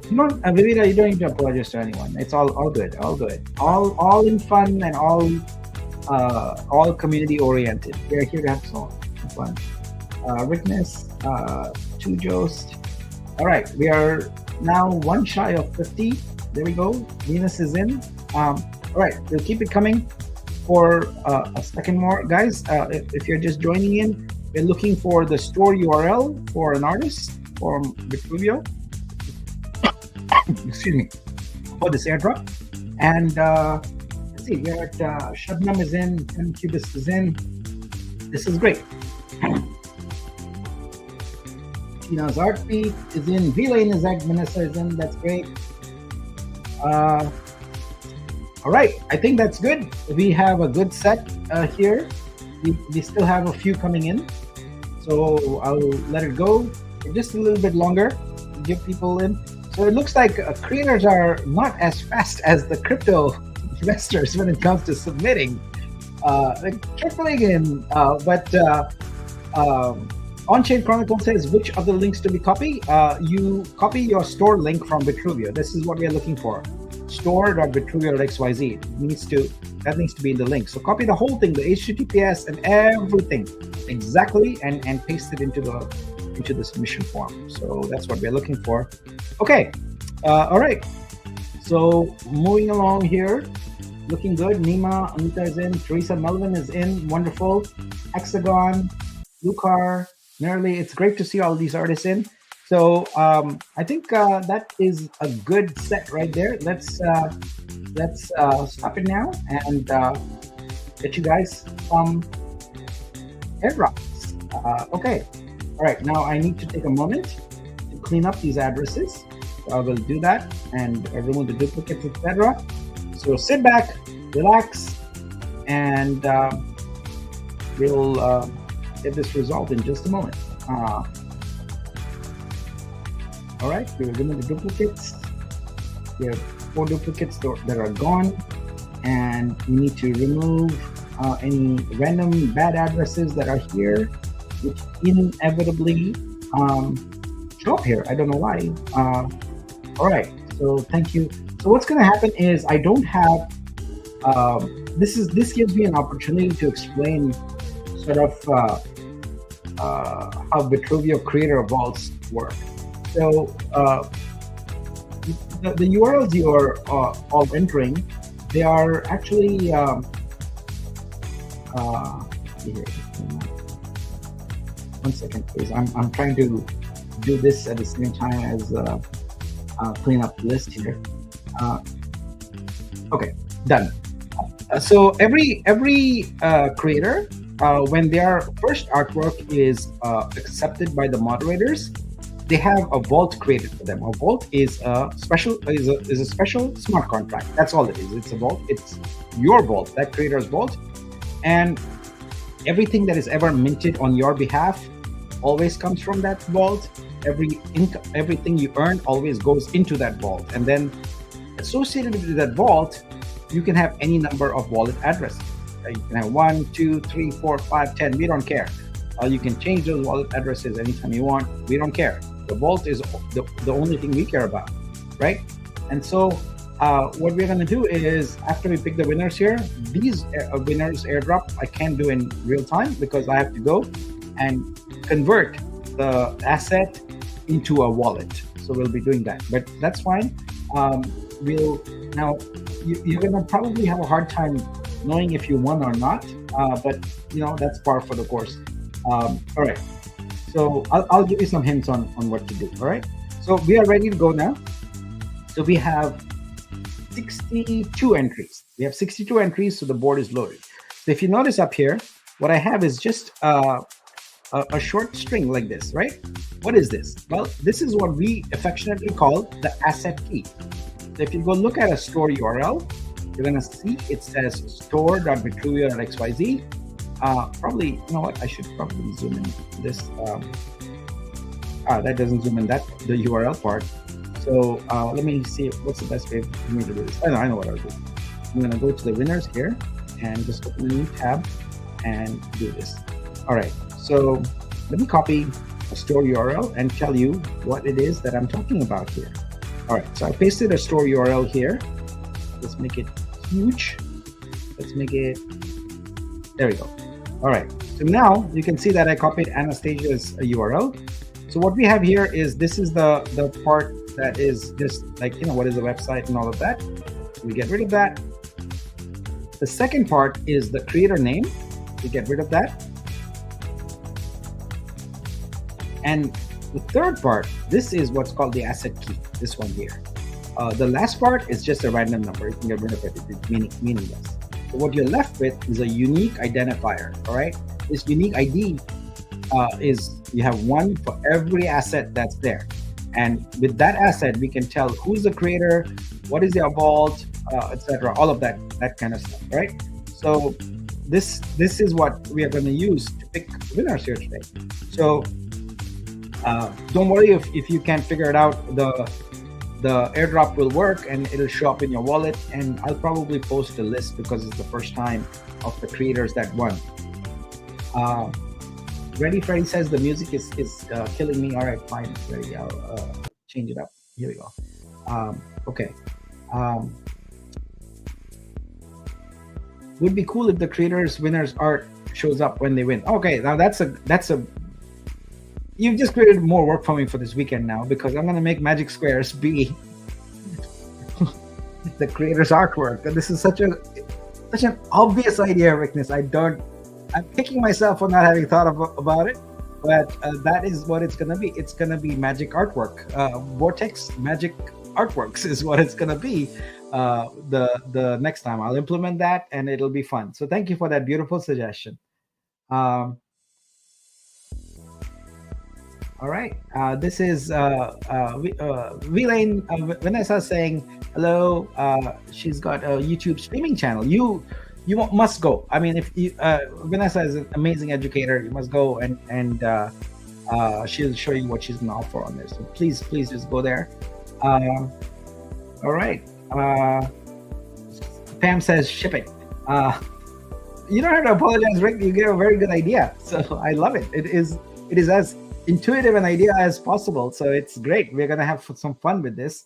You know, Vivida, you don't need to apologize to anyone. It's all good, all in fun and all community oriented. We are here to have some fun. Witness, two Jost. All right, we are now one shy of 50. There we go. Venus is in. All right, we'll keep it coming for a second more, guys. If you're just joining in, we're looking for the store URL for an artist from Vitruvio. Excuse me, for this airdrop. And let's see, we're at Shabnam is in, and Cubist is in. This is great. Tina's Art Beat is in, V-Lane is in, Vanessa is in, that's great. All right, I think that's good. We have a good set here. We still have a few coming in. So I'll let it go for just a little bit longer to give people in. So it looks like creators are not as fast as the crypto investors when it comes to submitting. Trickling in, but On-Chain Chronicle says, which of the links to be copied? You copy your store link from Vitruvio. This is what we are looking for. Store.vitruvio.xyz. That needs to be in the link. So copy the whole thing, the HTTPS and everything exactly, and paste it into into the submission form. So that's what we're looking for. Okay. All right. So moving along here, looking good. Nima, Anita is in. Teresa Melvin is in. Wonderful. Hexagon, Lucar, Nerly. It's great to see all these artists in. So I think that is a good set right there. Let's stop it now and get you guys some airdrops. Okay. All right. Now I need to take a moment to clean up these addresses. So I will do that and remove the duplicates, etc. So sit back, relax, and we'll get this resolved in just a moment. All right, we will remove the duplicates. We have 4 duplicates that are gone, and we need to remove any random bad addresses that are here, which inevitably show up here. I don't know why. All right, so thank you. So what's going to happen is I don't have. This gives me an opportunity to explain sort of how Vitruvio creator vaults work. So the URLs you are all entering, they are actually here. One second, please. I'm trying to do this at the same time as clean up the list here. Okay, done. So every creator, when their first artwork is accepted by the moderators, they have a vault created for them. A vault is a special smart contract. That's all it is. It's a vault. It's your vault, that creator's vault, and everything that is ever minted on your behalf always comes from that vault. Everything you earn always goes into that vault, and then associated with that vault, you can have any number of wallet addresses. You can have 1, 2, 3, 4, 5, 10. We don't care. You can change those wallet addresses anytime you want. We don't care. The vault is the only thing we care about, right? And so what we're going to do is, after we pick the winners here, these winners airdrop I can't do in real time because I have to go and convert the asset into a wallet. So we'll be doing that, but that's fine. You're going to probably have a hard time knowing if you won or not, but that's par for the course. All right. So I'll give you some hints on what to do. All right. So we are ready to go now. So we have 62 entries. We have 62 entries, so the board is loaded. So if you notice up here, what I have is just a short string like this, right? What is this? Well, this is what we affectionately call the asset key. So if you go look at a store URL, you're going to see it says store.vitruvio.xyz. Probably, you know what? I should probably zoom in this. That doesn't zoom in the URL part. So let me see what's the best way for me to do this. I know what I'll do. I'm going to go to the winners here and just open a new tab and do this. All right. So let me copy a store URL and tell you what it is that I'm talking about here. All right. So I pasted a store URL here. Let's make it huge. Let's make it. There we go. All right. So now you can see that I copied Anastasia's URL. So what we have here is this is the part that is just like, what is the website and all of that. We get rid of that. The second part is the creator name. We get rid of that. And the third part, this is what's called the asset key, this one here. The last part is just a random number. You can get rid of it. It's meaningless. So what you're left with is a unique identifier, all right? This unique ID is you have one for every asset that's there. And with that asset, we can tell who's the creator, what is their vault, etc. All of that kind of stuff, right? So this is what we are going to use to pick winners here today. So don't worry if you can't figure it out. The airdrop will work and it'll show up in your wallet, and I'll probably post a list because it's the first time of the creators that won. Ready Freddy says the music is killing me. All right, fine, Ready. I'll change it up. Here we go. Okay. Would be cool if the creators winners art shows up when they win. Okay, now that's a you've just created more work for me for this weekend now, because I'm gonna make magic squares be the creator's artwork. And this is such an obvious idea, Rickness. I'm kicking myself for not having thought about it, but that is what it's gonna be. It's gonna be magic artwork. Vortex magic artworks is what it's gonna be. The next time I'll implement that, and it'll be fun. So thank you for that beautiful suggestion. Um, All right. This is Vilaine Vanessa saying hello. She's got a YouTube streaming channel. You must go. I mean, if you, Vanessa is an amazing educator, you must go, she'll show you what she's going to offer on this. So please just go there. All right. Pam says ship it. You don't have to apologize, Rick. You gave a very good idea. So I love it. It is as intuitive an idea as possible. So it's great. We're going to have some fun with this.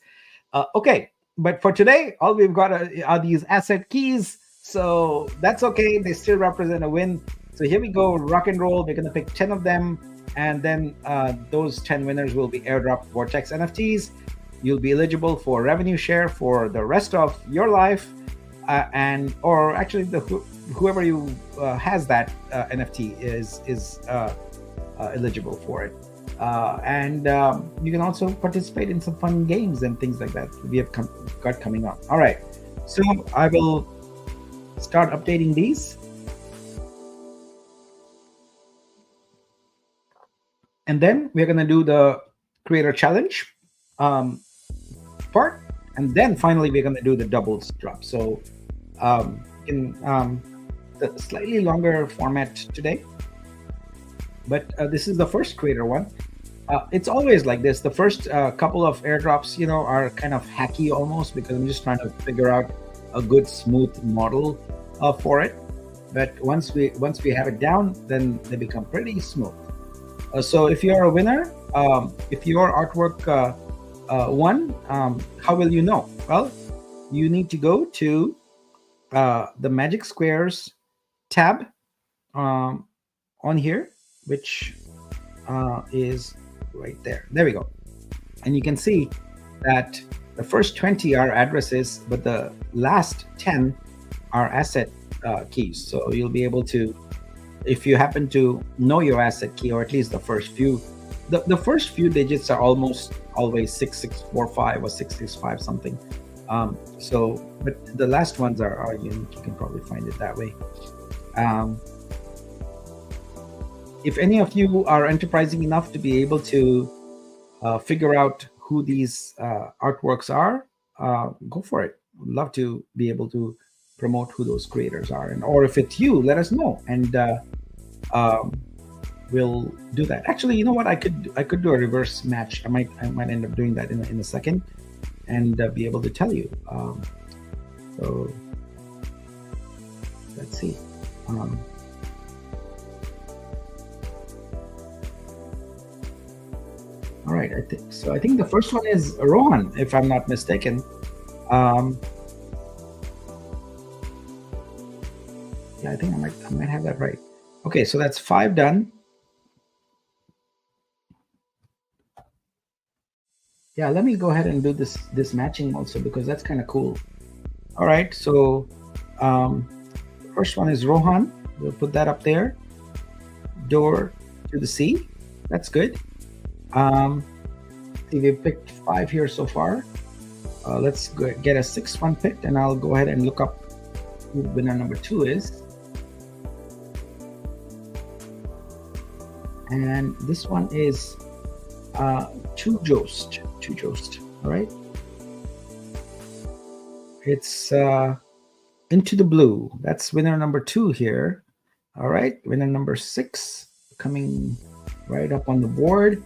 Okay. But for today, all we've got are these asset keys. So that's okay. They still represent a win. So here we go. Rock and roll. We're going to pick 10 of them. And then those 10 winners will be airdrop Vortex NFTs. You'll be eligible for revenue share for the rest of your life. Or actually whoever you has that NFT is eligible for it. You can also participate in some fun games and things like that we have got coming up. All right. So I will start updating these. And then we're going to do the creator challenge part. And then finally, we're going to do the doubles drop. So in the slightly longer format today. But this is the first creator one. It's always like this. The first couple of airdrops, are kind of hacky almost, because I'm just trying to figure out a good smooth model for it. But once we have it down, then they become pretty smooth. So if you're a winner, if your artwork won, how will you know? Well, you need to go to the Magic Squares tab on here, which is right there. There we go. And you can see that the first 20 are addresses, but the last 10 are asset keys. So you'll be able to, if you happen to know your asset key, or at least the first few, the first few digits are almost always 6645 or 665 something. But the last ones are unique. You can probably find it that way. If any of you are enterprising enough to be able to figure out who these artworks are, go for it. Would love to be able to promote who those creators are, or if it's you, let us know, and we'll do that. Actually, you know what? I could do a reverse match. I might end up doing that in a second, and be able to tell you. So let's see. All right, I think the first one is Rohan, if I'm not mistaken. Yeah, I think I might have that right. Okay, so that's 5 done. Yeah, let me go ahead and do this matching also, because that's kind of cool. All right, so first one is Rohan. We'll put that up there. Door to the sea. That's good. We picked 5 here so far. Let's get a 6th one picked, and I'll go ahead and look up who winner number 2 is. And this one is Chujost. All right. It's Into the Blue. That's winner number 2 here. All right. Winner number 6 coming right up on the board.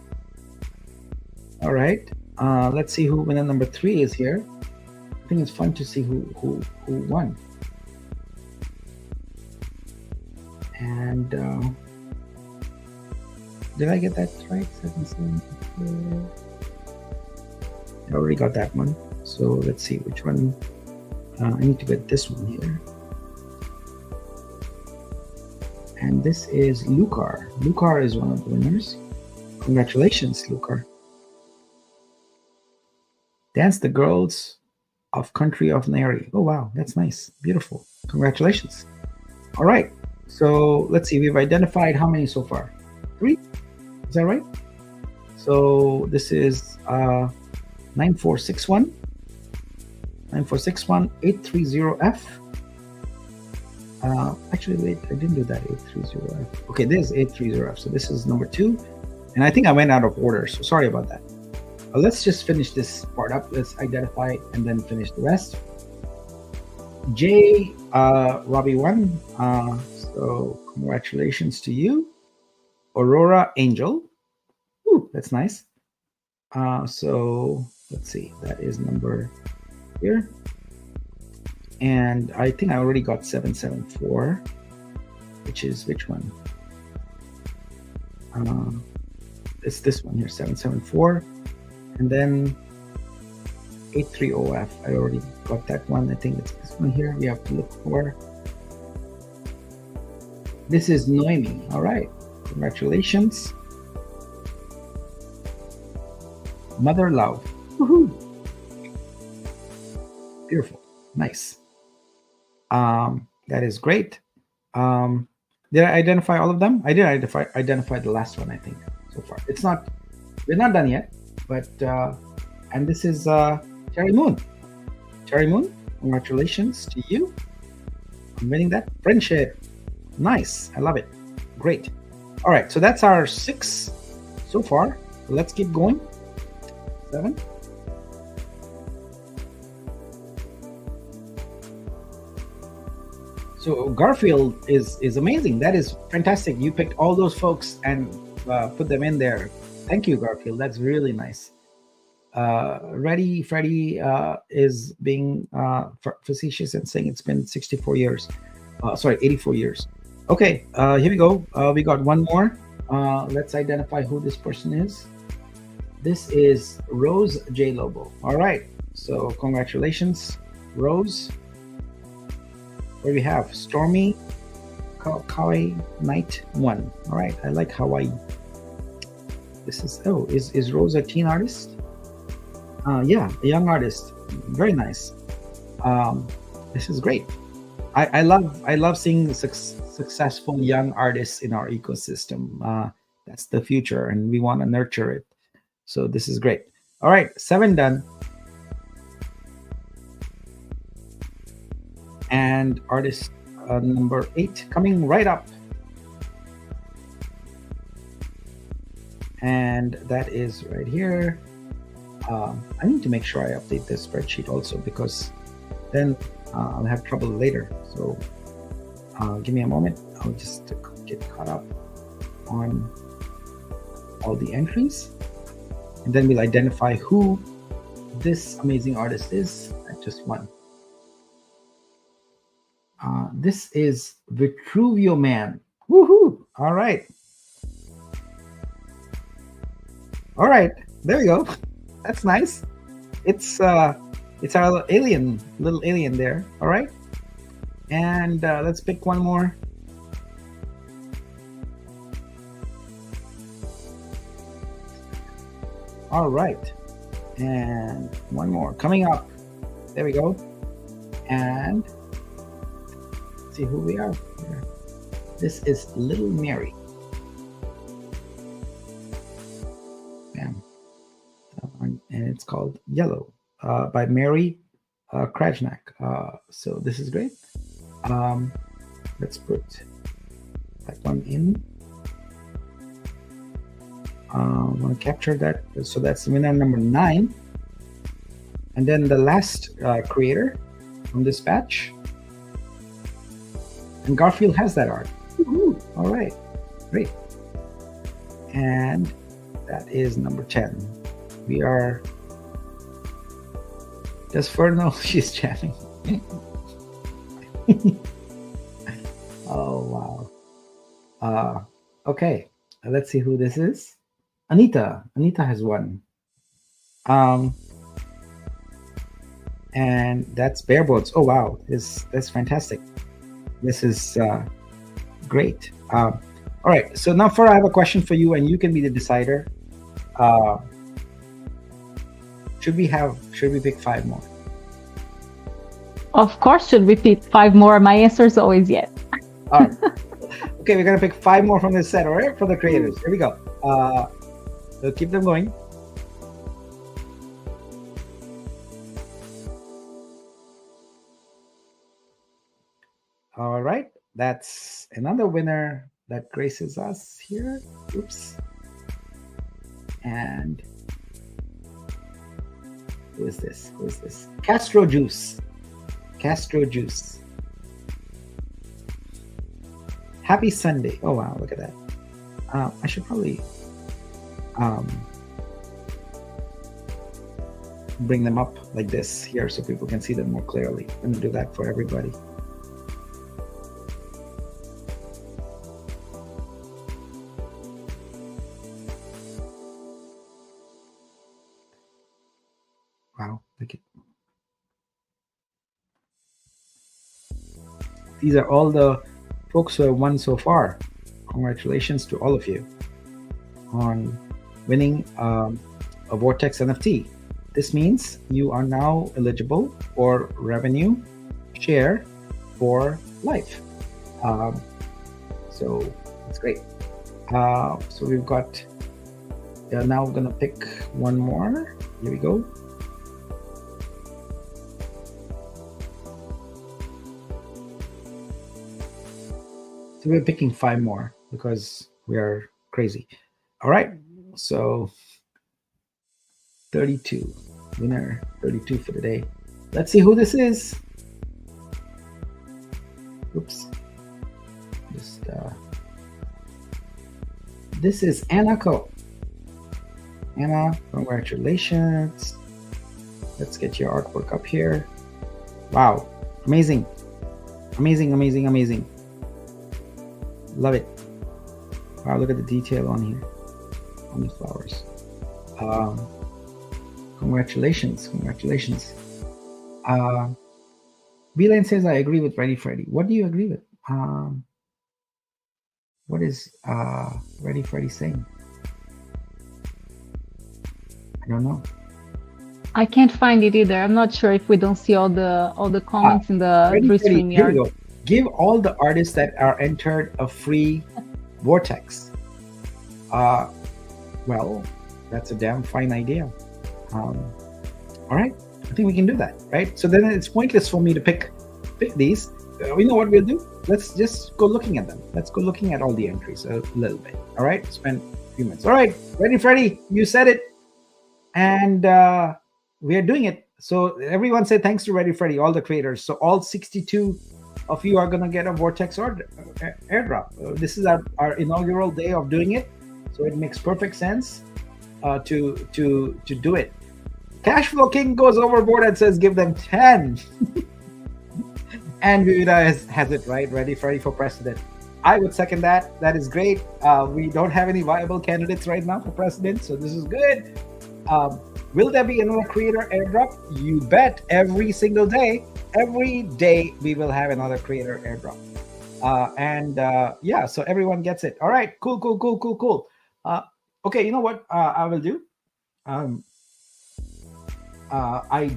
All right. Let's see who winner number 3 is here. I think it's fun to see who won. And did I get that right? 7, 7, 4. I already got that one. So let's see which one. I need to get this one here. And this is Lucar. Lucar is one of the winners. Congratulations, Lucar. Dance the Girls of Country of Neri. Oh, wow. That's nice. Beautiful. Congratulations. All right. So let's see. We've identified how many so far? 3? Is that right? So this is 9461. 9461 830F. Actually, wait, I didn't do that. 830F. Okay, this is 830F. So this is number 2. And I think I went out of order. So sorry about that. Let's just finish this part up. Let's identify and then finish the rest. J. Robbie 1. So congratulations to you. Aurora Angel. Ooh, that's nice. So let's see. That is number here. And I think I already got 774, which is which one? It's this one here, 774. And then 830F. I already got that one. I think it's this one here. We have to look for. This is Noemi. All right. Congratulations. Mother Love. Woohoo. Beautiful. Nice. That is great. Did I identify all of them? I did identify the last one, I think, so far. We're not done yet, but and this is Cherry Moon. Cherry Moon, congratulations to you on winning that friendship. Nice. I love it. Great. All right, so that's our 6 so far. Let's keep going. 7. So Garfield is amazing. That is fantastic. You picked all those folks and put them in there. Thank you, Garfield. That's really nice. Ready Freddy is being facetious and saying it's been 64 years. 84 years. Okay, here we go. We got one more. Let's identify who this person is. This is Rose J. Lobo. All right. So congratulations, Rose. Where we have Stormy Kawaii Night 1. All right, I like Hawaii. This is Rose a teen artist? Yeah, a young artist. Very nice. This is great. I love seeing successful young artists in our ecosystem. That's the future, and we want to nurture it. So this is great. All right, 7 done. And artist number 8 coming right up. And that is right here. I need to make sure I update this spreadsheet also, because then I'll have trouble later. So give me a moment. I'll just get caught up on all the entries. And then we'll identify who this amazing artist is at just one. This is Vitruvio Man. Woohoo! All right. All right. There we go. That's nice. It's our little alien there. All right. And let's pick one more. All right. And one more coming up. There we go. And see who we are here. This is Little Mary. Bam. And it's called Yellow by Mary Krajnak. So this is great. Let's put that one in. I want to capture that. So that's winner number 9. And then the last creator from this batch. And Garfield has that art. Woo-hoo. All right, great. And that is number 10. We are. Does Fern know she's jamming? Oh wow. Okay, let's see who this is. Anita. Anita has won. And that's Bare Bones. Oh wow, that's fantastic. This is great. All right, so now I have a question for you, and you can be the decider. Uh, should we pick five more? Of course, should we pick five more? My answer is always yes. All right. Okay, we're gonna pick five more from this set, all right? For the creators. Here we go. So keep them going. All right, that's another winner that graces us here. Oops. And who is this? Who is this? Castro Juice. Castro Juice. Happy Sunday. Oh, wow, look at that. I should probably bring them up like this here so people can see them more clearly. I'm gonna do that for everybody. Wow, look at these are all the folks who have won so far. Congratulations to all of you on winning a Vortex NFT. This means you are now eligible for revenue share for life. So it's great. So we've got, now we're gonna pick one more. Here we go. So we're picking five more because we are crazy. All right, so 32, winner 32 for the day. Let's see who this is. Oops. Just this is Anna Co. Anna, congratulations. Let's get your artwork up here. Wow, amazing. Amazing, amazing, amazing. Love it. Wow, look at the detail on here, on the flowers. Congratulations, congratulations. B-Line says, I agree with Ready Freddy. What do you agree with? What is Ready Freddy saying? I don't know. I can't find it either. I'm not sure if we don't see all the comments in the free stream Here we yard. go. Give all the artists that are entered a free Vortex. Well, that's a damn fine idea. All right, I think we can do that, right? So then it's pointless for me to pick these. You know what we'll do? Let's just go looking at them. Let's go looking at all the entries a little bit. All right, spend a few minutes. All right, Ready Freddy, you said it, and we are doing it. So everyone say thanks to Ready Freddy, all the creators. So all 62 of you are gonna get a Vortex or airdrop. This is our inaugural day of doing it, so it makes perfect sense to do it. Cashflow King goes overboard and says give them 10. And Vivida has it right. Ready Freddy for president. I would second that. That is great. We don't have any viable candidates right now for president, so this is good. Will there be another creator airdrop? You bet. Every single day. Every day we will have another creator airdrop. Yeah, so everyone gets it. All right, cool. Okay, you know what I will do? I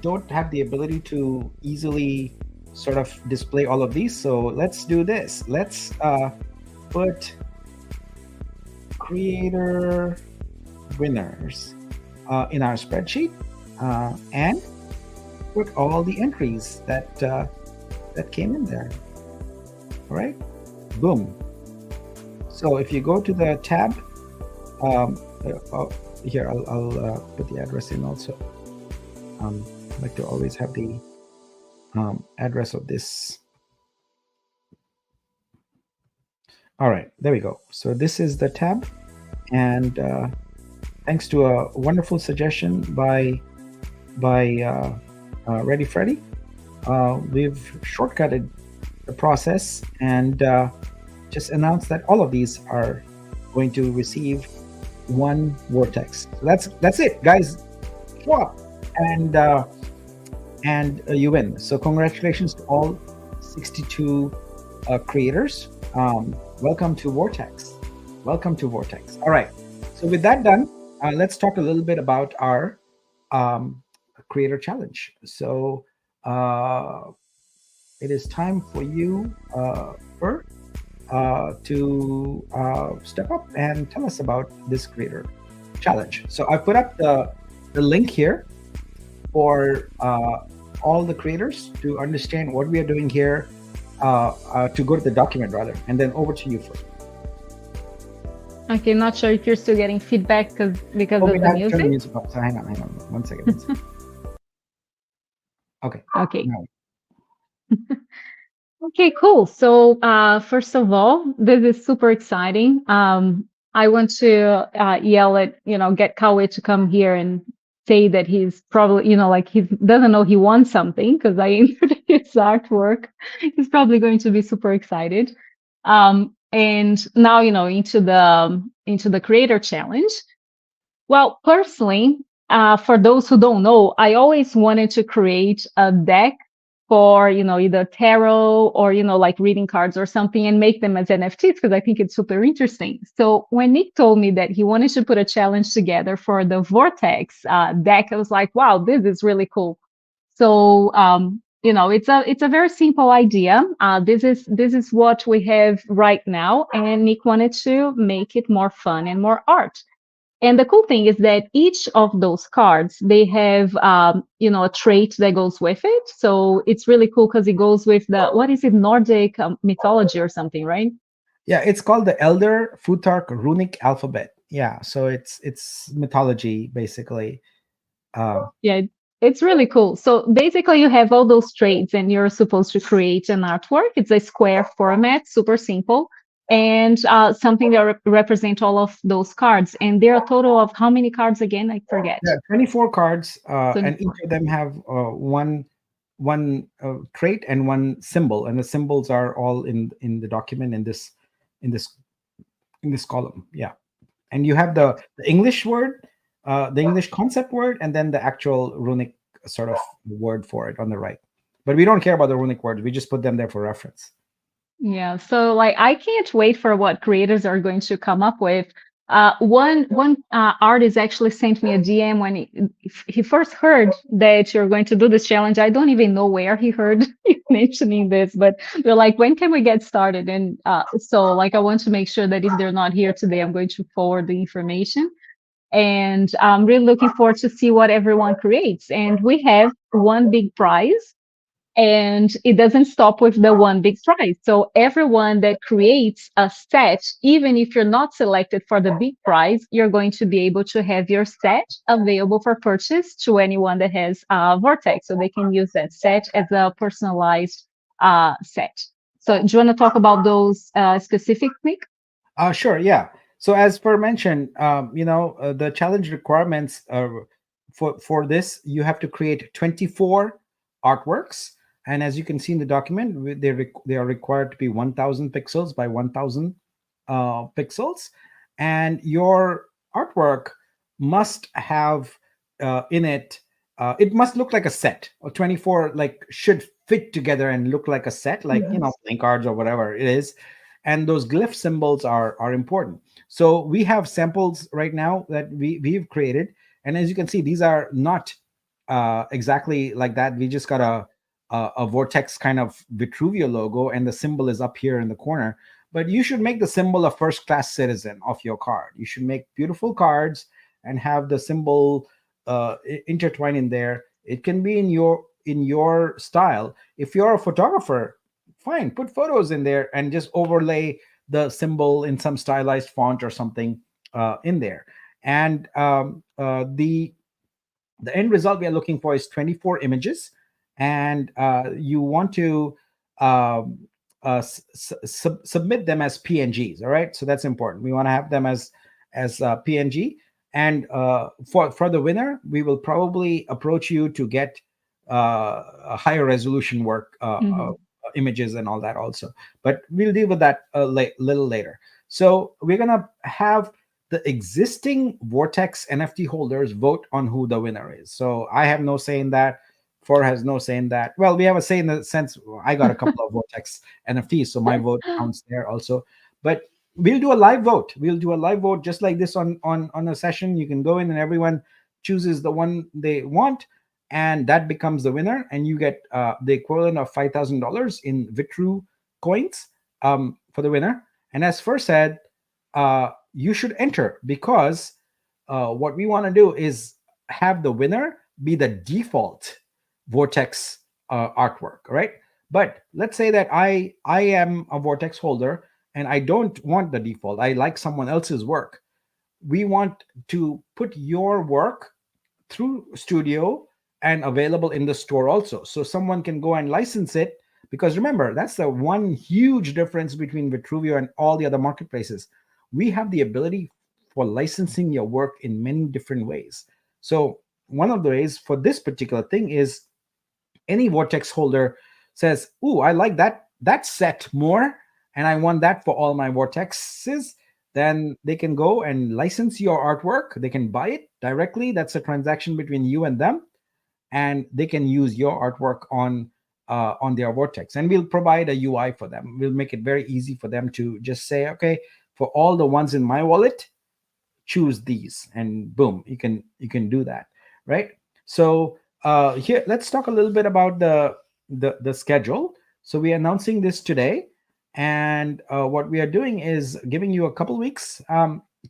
don't have the ability to easily sort of display all of these, so let's do this. Let's put creator winners in our spreadsheet and put all the entries that came in there. All right, boom. So if you go to the tab, here I'll put the address in also. I like to always have the address of this. All right, there we go. So this is the tab, and thanks to a wonderful suggestion by Ready Freddy, we've shortcutted the process and just announced that all of these are going to receive one Vortex. So that's it, guys. Show up and you win. So congratulations to all 62 creators. Welcome to Vortex. Welcome to Vortex. All right. So with that done, let's talk a little bit about our um, creator challenge. So uh, it is time for you, Fur, to step up and tell us about this creator challenge. So I put up the link here for all the creators to understand what we are doing here, to go to the document rather, and then over to you, Fur. Okay, not sure if you're still getting feedback because Oh, of we the have to turn the music. music off. So hang on, 1 second. 1 second. Okay. Okay. Now, Okay, cool. So, first of all, this is super exciting. I want to yell at, get Kawe to come here and say that he's probably, like he doesn't know he won something because I entered his artwork. He's probably going to be super excited. And now, into the creator challenge. Well, personally, for those who don't know, I always wanted to create a deck for, either tarot or, like reading cards or something and make them as NFTs because I think it's super interesting. So when Nick told me that he wanted to put a challenge together for the Vortex deck, I was like, wow, this is really cool. So, it's a very simple idea. This is what we have right now, and Nick wanted to make it more fun and more art. And the cool thing is that each of those cards, they have, a trait that goes with it. So it's really cool because it goes with what is it, Nordic mythology or something, right? yeah, it's called the Elder Futhark Runic Alphabet. Yeah, so it's mythology basically. Um, Yeah, it's really cool. So basically, you have all those traits, and you're supposed to create an artwork. It's a square format, super simple, and something that represent all of those cards. And there are a total of how many cards again? I forget. yeah, 24 cards, and each 24. of them have one trait and one symbol, and the symbols are all in the document in this in this column. Yeah, and you have the English word, the English concept word, and then the actual runic sort of word for it on the right. But we don't care about the runic words. We just put them there for reference. Yeah, so like I can't wait for what creators are going to come up with. One artist actually sent me a DM when he first heard that you're going to do this challenge. I don't even know where he heard you mentioning this, but they're like, when can we get started? And so like I want to make sure that if they're not here today, I'm going to forward the information. And I'm really looking forward to see what everyone creates. And we have one big prize, and it doesn't stop with the one big prize. So everyone that creates a set, even if you're not selected for the big prize, you're going to be able to have your set available for purchase to anyone that has Vortex. So they can use that set as a personalized set. So do you want to talk about those specifically? Sure, yeah. So as per mentioned, the challenge requirements, for this, you have to create 24 artworks, and as you can see in the document, they are required to be 1,000 pixels by 1,000 pixels, and your artwork must have in it. It must look like a set, or 24 like should fit together and look like a set, like Yes. playing cards or whatever it is, and those glyph symbols are important. So we have samples right now that we've created, and as you can see, these are not exactly like that. We just got a vortex kind of Vitruvio logo, and the symbol is up here in the corner. But you should make the symbol a first class citizen of your card. You should make beautiful cards and have the symbol intertwined in there. It can be in your style. If you're a photographer, fine, put photos in there and just overlay the symbol in some stylized font or something in there. And the end result we are looking for is 24 images, and you want to submit them as PNGs. All right, so that's important. We want to have them as PNG, and for the winner, we will probably approach you to get a higher resolution work, Mhm. images and all that also. But we'll deal with that little later. So we're gonna have the existing Vortex NFT holders vote on who the winner is. So I have no say in that. Four has no say in that. Well, we have a say in the sense I got a couple of Vortex NFTs, so my vote counts there also. But we'll do a live vote. We'll do a live vote just like this on a session. You can go in and everyone chooses the one they want, and that becomes the winner, and you get the equivalent of $5,000 in Vitru coins for the winner. And as first said, you should enter, because what we want to do is have the winner be the default Vortex artwork, right? But let's say that I am a Vortex holder and I don't want the default. I like someone else's work. We want to put your work through Studio and available in the store also, so someone can go and license it. Because remember, that's the one huge difference between Vitruvio and all the other marketplaces. We have the ability for licensing your work in many different ways. So one of the ways for this particular thing is any Vortex holder says, "Ooh, I like that set more, and I want that for all my Vortexes," then they can go and license your artwork. They can buy it directly. That's a transaction between you and them, and they can use your artwork on their Vortex. And we'll provide a UI for them. We'll make it very easy for them to just say, "Okay, for all the ones in my wallet, choose these," and boom, you can do that, right? So here, let's talk a little bit about the schedule. So we are announcing this today, and what we are doing is giving you a couple weeks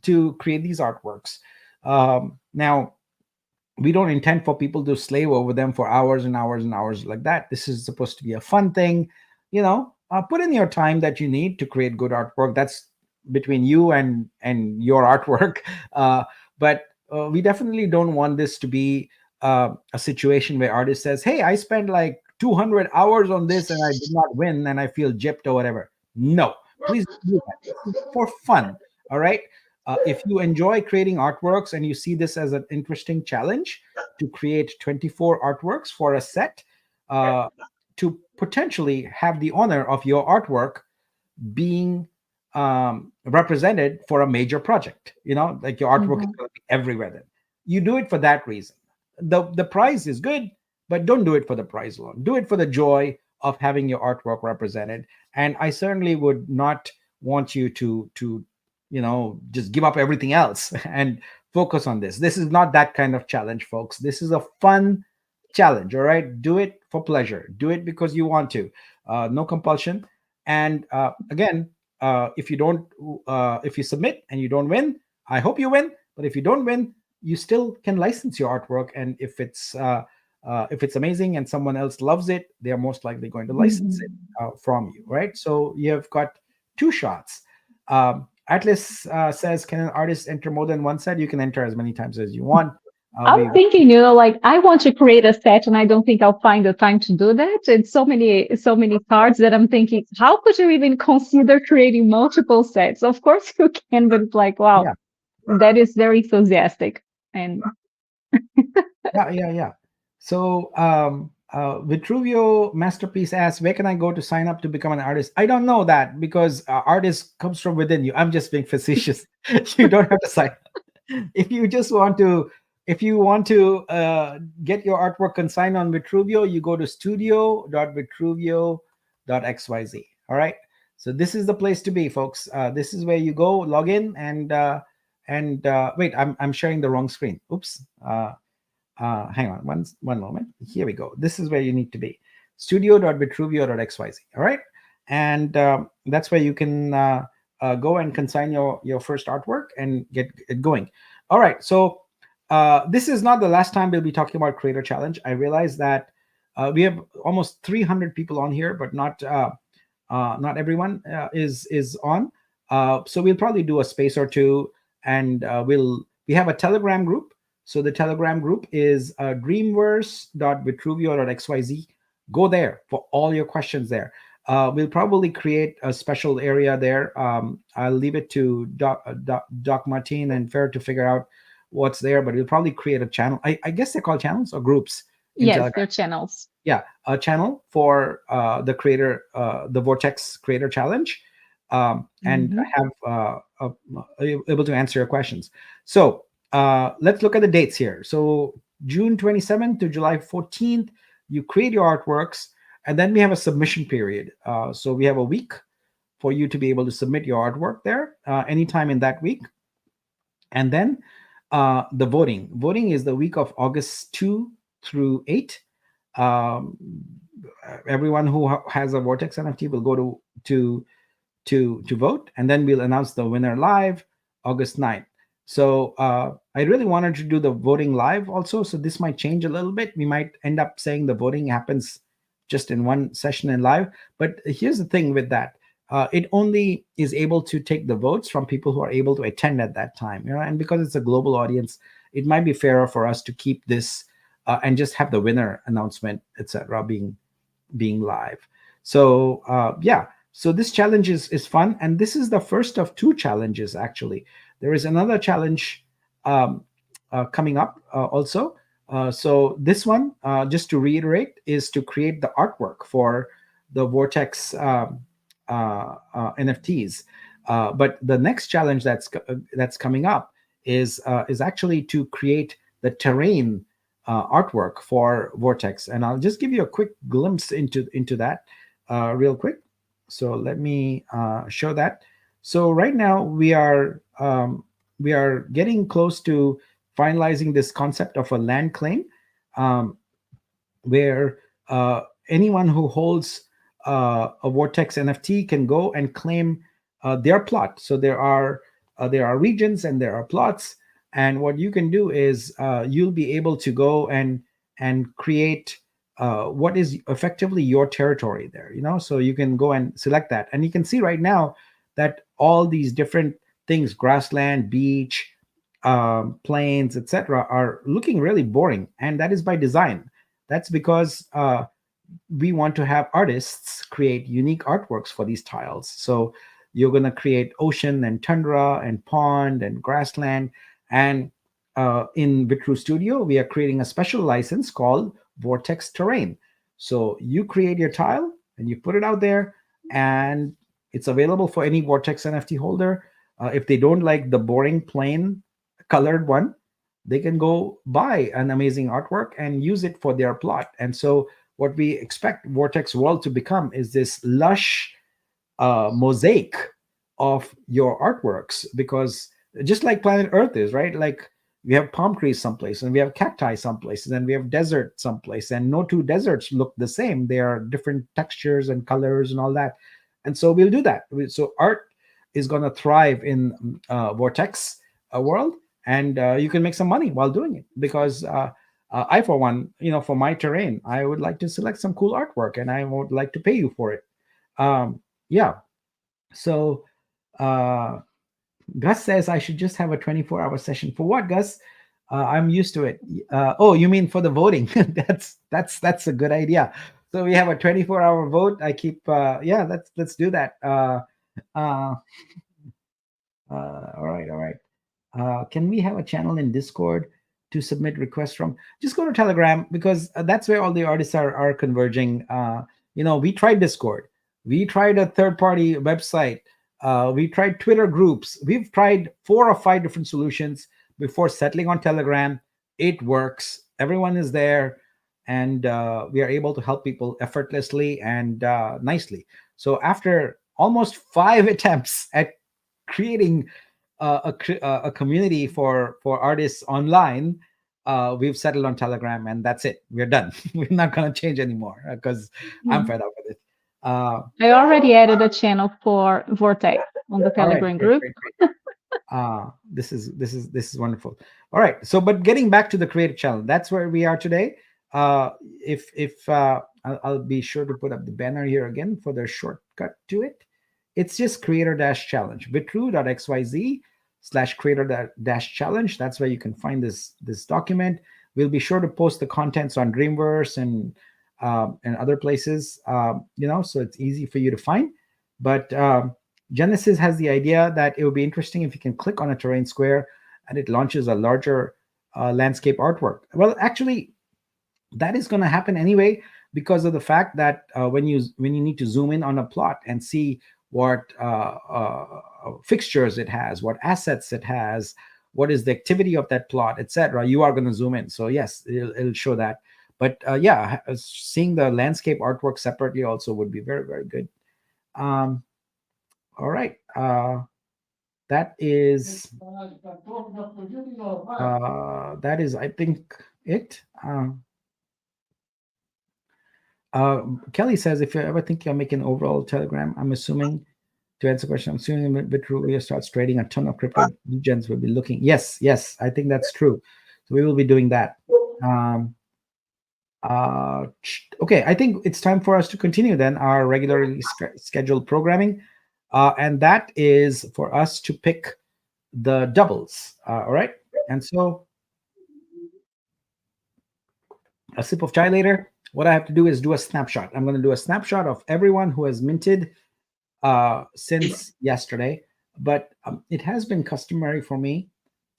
to create these artworks. Now, we don't intend for people to slave over them for hours and hours and hours like that. This is supposed to be a fun thing. Put in your time that you need to create good artwork. That's between you and your artwork. But we definitely don't want this to be a situation where artist says, "Hey, I spent like 200 hours on this and I did not win and I feel gypped," or whatever. No, please don't do that. This is for fun. All right. If you enjoy creating artworks and you see this as an interesting challenge to create 24 artworks for a set, to potentially have the honor of your artwork being represented for a major project, like your artwork is Mhm. going to be everywhere, then you do it for that reason. The prize is good, but don't do it for the prize alone. Do it for the joy of having your artwork represented. And I certainly would not want you to just give up everything else and focus on this. This is not that kind of challenge, folks. This is a fun challenge. All right, do it for pleasure. Do it because you want to. No compulsion. And again, if you don't if you submit and you don't win, I hope you win. But if you don't win, you still can license your artwork. And if it's amazing and someone else loves it, they are most likely going to license it Mhm. from you, right? So you have got two shots. Atlas says, "Can an artist enter more than one set?" You can enter as many times as you want. I'm We thinking, like I want to create a set and I don't think I'll find the time to do that. It's so many cards that I'm thinking, how could you even consider creating multiple sets? Of course you can, but it's like, wow, Yeah, that is very enthusiastic. And yeah. So Vitruvio Masterpiece asks, "Where can I go to sign up to become an artist?" I don't know that, because artist comes from within you. I'm just being facetious. You don't have to sign. If you just want to, if you want to get your artwork consigned on Vitruvio, you go to studio.vitruvio.xyz. All right. So this is the place to be, folks. This is where you go, log in, and wait, I'm sharing the wrong screen. Oops. Hang on one moment. Here we go. This is where you need to be. Studio.vitruvio.xyz. All right. And that's where you can go and consign your first artwork and get it going. All right. So this is not the last time we'll be talking about Creator Challenge. I realize that we have almost 300 people on here, but not everyone is on. So we'll probably do a space or two, and we have a Telegram group. So the Telegram group is dreamverse.vitruvio.xyz. Go there for all your questions there. We'll probably create a special area there. I'll leave it to Doc Martin and Fair to figure out what's there, but we'll probably create a channel. I guess they're called channels or groups in yes, Telegram. their channels. Yeah, a channel for the Vortex Creator Challenge, and Mhm. have able to answer your questions. So let's look at the dates here. So June 27th to July 14th, you create your artworks, and then we have a submission period. So we have a week for you to be able to submit your artwork there anytime in that week. And then the voting is the week of August 2 through 8. um, Everyone who has a Vortex NFT will go to vote, and then we'll announce the winner live August 9th. So I really wanted to do the voting live also, so this might change a little bit. We might end up saying the voting happens just in one session in live. But here's the thing with that: it only is able to take the votes from people who are able to attend at that time, and because it's a global audience, it might be fairer for us to keep this and just have the winner announcement, etc., being live. So yeah, so this challenge is fun, and this is the first of two challenges. Actually, there is another challenge um, coming up also. So this one, just to reiterate, is to create the artwork for the Vortex NFTs. But the next challenge that's coming up is actually to create the terrain artwork for Vortex, and I'll just give you a quick glimpse into that real quick. So let me show that. So right now we are getting close to finalizing this concept of a land claim, um, where anyone who holds a Vortex NFT can go and claim their plot. So there are regions and there are plots, and what you can do is you'll be able to go and create what is effectively your territory there. So you can go and select that, and you can see right now that all these different things, grassland, beach, plains, etc., are looking really boring, and that is by design. That's because we want to have artists create unique artworks for these tiles. So you're going to create ocean and tundra and pond and grassland. And in Vitru Studio, we are creating a special license called Vortex Terrain. So you create your tile and you put it out there, and it's available for any Vortex NFT holder. If they don't like the boring, plain colored one, they can go buy an amazing artwork and use it for their plot. And so what we expect Vortex World to become is this lush mosaic of your artworks, because just like planet Earth is, right? Like we have palm trees someplace, and we have cacti someplace, and we have desert someplace, and no two deserts look the same. They are different textures and colors and all that. And so we'll do that. So art is going to thrive in Vortex world, and you can make some money while doing it, because I, for one, for my terrain, I would like to select some cool artwork, and I would like to pay you for it. Yeah. So Gus says I should just have a 24-hour session. For what, Gus? I'm used to it. Oh, you mean for the voting? That's a good idea. So we have a 24-hour vote. I keep yeah. Let's do that. Uh, all right. Can we have a channel in Discord to submit requests from? Just go to Telegram, because that's where all the artists are converging. We tried Discord, we tried a third-party website, we tried Twitter groups, we've tried 4 or 5 different solutions before settling on Telegram. It works. Everyone is there, and we are able to help people effortlessly and nicely. So after almost 5 attempts at creating a community for artists online, we've settled on Telegram, and that's it. We're done. We're not going to change anymore, because I'm fed up with it. I already added a channel for Vortex on the All right, Telegram great, group. great, great. This is wonderful. All right, so but getting back to the creative challenge, that's where we are today. If I'll be sure to put up the banner here again for the shortcut to it. It's just creator dash challenge, vitru.xyz/creator dash challenge. That's where you can find this document. We'll be sure to post the contents on Dreamverse and other places, so it's easy for you to find. But Genesis has the idea that it would be interesting if you can click on a terrain square and it launches a larger landscape artwork. Well, actually, that is going to happen anyway, because of the fact that when you need to zoom in on a plot and see what fixtures it has, what assets it has, what is the activity of that plot, etc., you are going to zoom in. So yes, it'll show that. But yeah, seeing the landscape artwork separately also would be very, very good. All right. That is I think it. Kelly says, if you ever think you're making overall Telegram, I'm assuming, to answer the question, I'm assuming Bitrulia starts trading, a ton of crypto degens will be looking. Yes, I think that's true. So we will be doing that. Okay, I think it's time for us to continue then our regularly scheduled programming. And that is for us to pick the doubles. All right. And so a sip of chai later, what I have to do is do a snapshot. I'm going to do a snapshot of everyone who has minted since yesterday, but it has been customary for me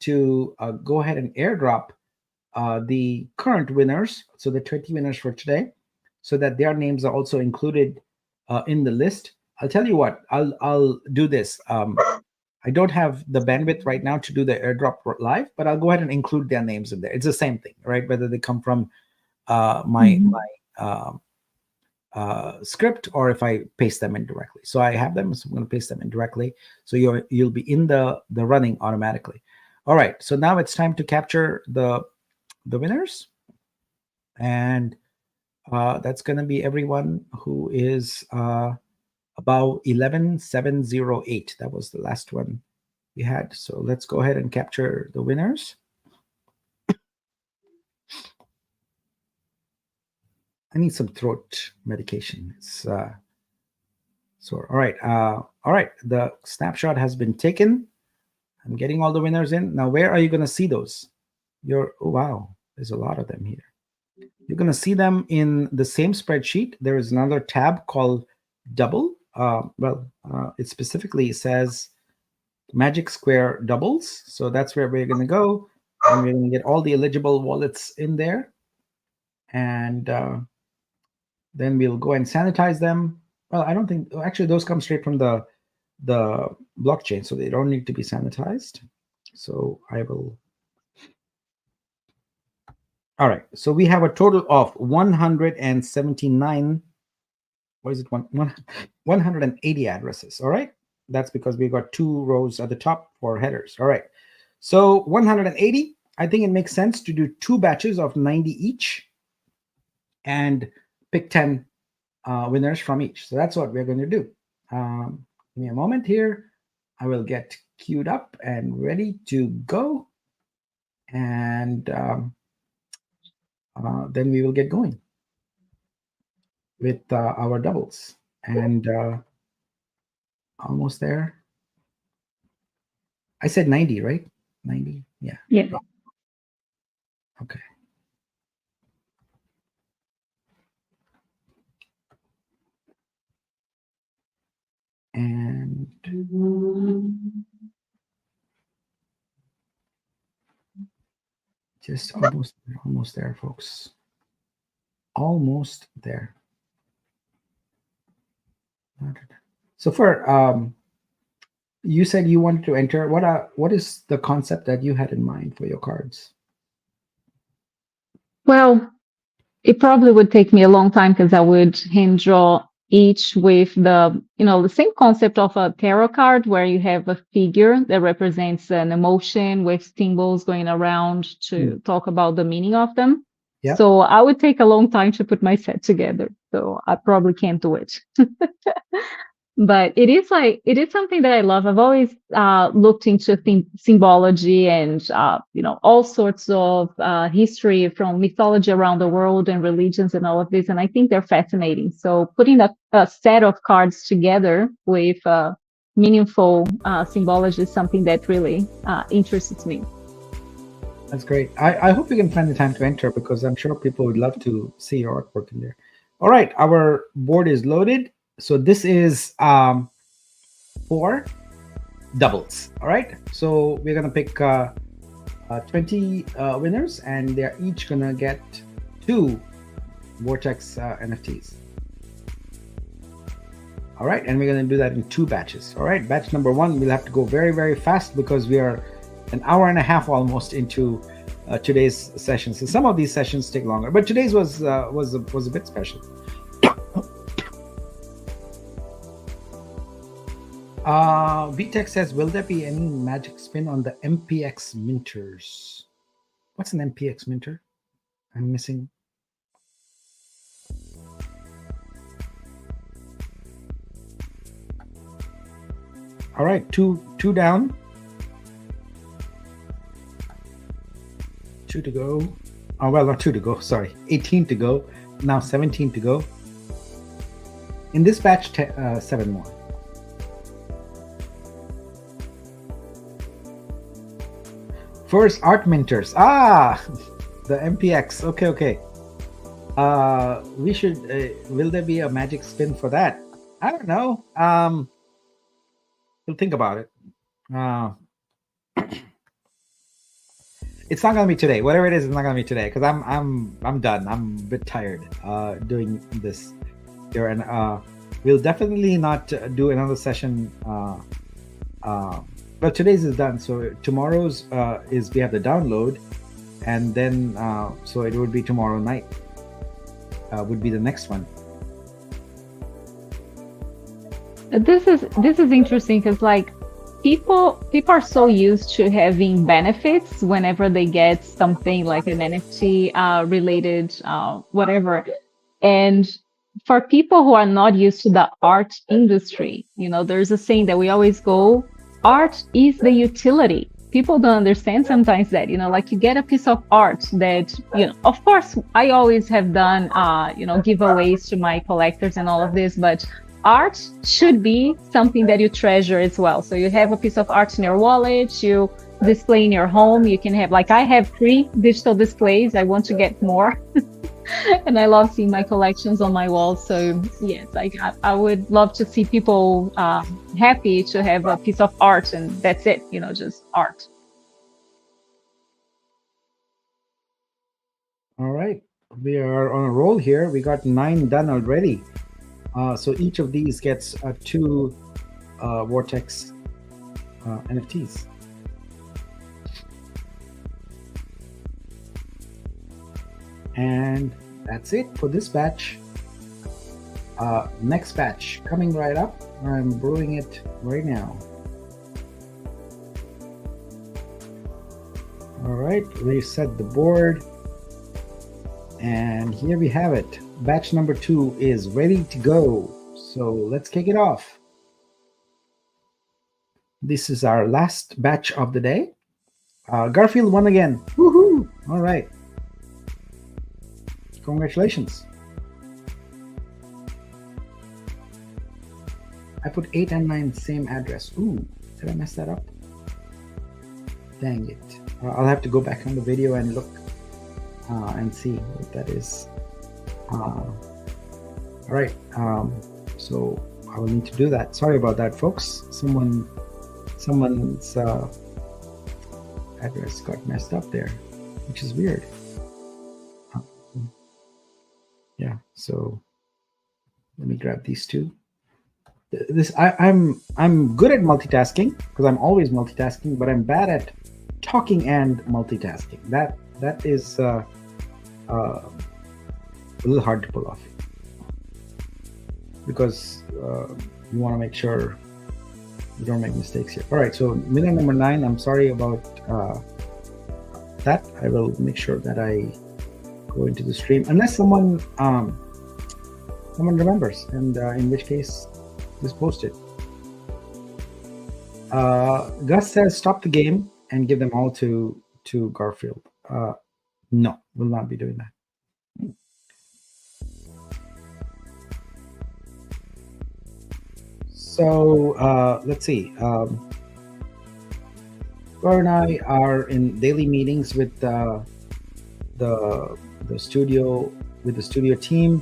to go ahead and airdrop the current winners, so the 20 winners for today, so that their names are also included in the list. I'll tell you what, I'll do this. I don't have the bandwidth right now to do the airdrop live, but I'll go ahead and include their names in there. It's the same thing, right? Whether they come from my script or if I paste them in directly. So I have them, so I'm going to paste them in directly. So you'll be in the running automatically. All right. So now it's time to capture the winners, and that's going to be everyone who is about 11708. That was the last one we had. So let's go ahead and capture the winners. I need some throat medication. It's sore. All right. All right. The snapshot has been taken. I'm getting all the winners in. Now, where are you going to see those? Oh, wow. There's a lot of them here. You're going to see them in the same spreadsheet. There is another tab called double. It specifically says Magic Square doubles. So that's where we're going to go. And we're going to get all the eligible wallets in there. And then we'll go and sanitize them. Well, I don't think, actually, those come straight from the blockchain, so they don't need to be sanitized. So I will. All right. So we have a total of 179. What is it? 180 addresses. All right. That's because we got 2 rows at the top for headers. All right. So 180. I think it makes sense to do 2 batches of 90 each and pick 10 winners from each. So that's what we're going to do. Give me a moment here. I will get queued up and ready to go. And then we will get going with our doubles. And almost there. I said 90, right? 90? Yeah. Yeah. Okay. And just almost there, folks. Almost there. So for you said you wanted to enter. What is the concept that you had in mind for your cards? Well, it probably would take me a long time because I would hand draw each with the same concept of a tarot card, where you have a figure that represents an emotion with symbols going around to talk about the meaning of them. Yeah. So I would take a long time to put my set together. So I probably can't do it. But it is something that I love. I've always looked into symbology and all sorts of history from mythology around the world and religions and all of this, and I think they're fascinating. So putting a set of cards together with meaningful symbology is something that really interests me. That's great. I hope you can find the time to enter, because I'm sure people would love to see your artwork in there. All right, our board is loaded. So this is for doubles. All right. So we're going to pick 20 winners, and they're each going to get 2 Vortex NFTs. All right. And we're going to do that in 2 batches. All right. Batch number 1, we'll have to go very, very fast because we are an hour and a half almost into today's session. So some of these sessions take longer, but today's was a bit special. VTech says, will there be any magic spin on the MPX minters? What's an MPX minter? I'm missing. All right, two down. 2 to go. Oh, well, not 2 to go, sorry. 18 to go. Now 17 to go. In this batch, 7 more. First art minters. The MPX. Okay. We should. Will there be a magic spin for that? I don't know. We'll think about it. It's not gonna be today. Whatever it is, it's not gonna be today because I'm done. I'm a bit tired doing this here, and we'll definitely not do another session. But today's is done. So tomorrow's is we have the download, and then so it would be tomorrow night. Would be the next one. This is interesting because like people are so used to having benefits whenever they get something like an NFT related whatever, and for people who are not used to the art industry, there's a saying that we always go, art is the utility. People don't understand sometimes that, like you get a piece of art that, of course, I always have done, giveaways to my collectors and all of this, but art should be something that you treasure as well. So you have a piece of art in your wallet, you display in your home. You can have, like, I have 3 digital displays. I want to get more. And I love seeing my collections on my wall. So yes, I would love to see people happy to have a piece of art, and that's it, just art. All right, we are on a roll here. We got 9 done already. So each of these gets 2 Vortex NFTs. And that's it for this batch. Next batch coming right up. I'm brewing it right now. All right, reset the board. And here we have it. Batch number 2 is ready to go. So let's kick it off. This is our last batch of the day. Garfield won again. Woohoo! All right. Congratulations. I put 8 and 9 same address. Ooh, did I mess that up? Dang it. I'll have to go back on the video and look and see what that is. All right. So I will need to do that. Sorry about that, folks. Someone's address got messed up there, which is weird. Yeah, so let me grab these 2. I'm good at multitasking because I'm always multitasking, but I'm bad at talking and multitasking. That is a little hard to pull off because you want to make sure you don't make mistakes here. All right, so million number 9. I'm sorry about that. I will make sure that I go into the stream unless someone remembers, and in which case just post it. Gus says stop the game and give them all to Garfield. No, we'll not be doing that. So let's see. Gaur and I are in daily meetings with the studio, with the studio team,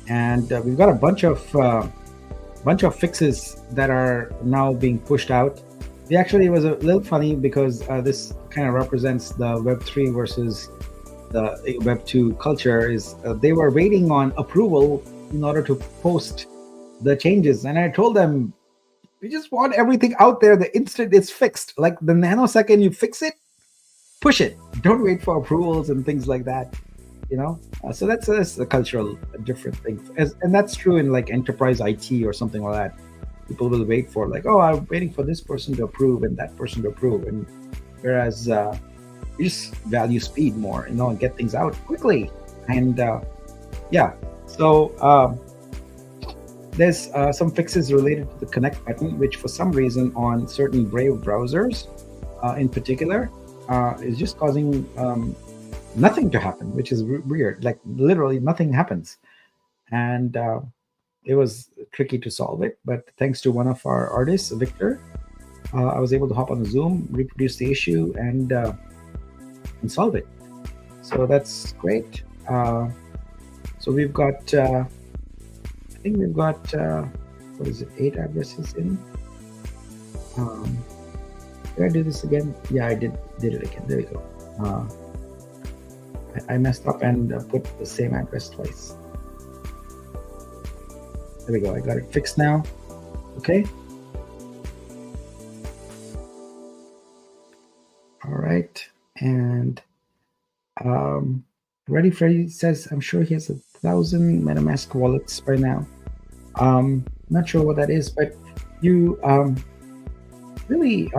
and we've got a bunch of fixes that are now being pushed out. It was a little funny because this kind of represents the Web3 versus the Web2 culture. Is they were waiting on approval in order to post the changes, and I told them we just want everything out there the instant it's fixed. Like the nanosecond you fix it, push it. Don't wait for approvals and things like that. So that's a cultural different thing, and that's true in like enterprise IT or something like that. people will wait for, like, oh, I'm waiting for this person to approve and that person to approve, and whereas we just value speed more, and get things out quickly. And yeah, so there's some fixes related to the connect button, which for some reason on certain Brave browsers in particular is just causing nothing to happen, which is weird. Like literally nothing happens. And it was tricky to solve it. But thanks to one of our artists, Victor, I was able to hop on the Zoom, reproduce the issue, and solve it. So that's great. So we've got, I think we've got, what is it, 8 addresses in. Did I do this again? Yeah, I did it again. There we go. I messed up and put the same address twice. There we go. I got it fixed now. Okay. All right. And Ready Freddy says, I'm sure he has 1,000 MetaMask wallets by now. Not sure what that is, but you really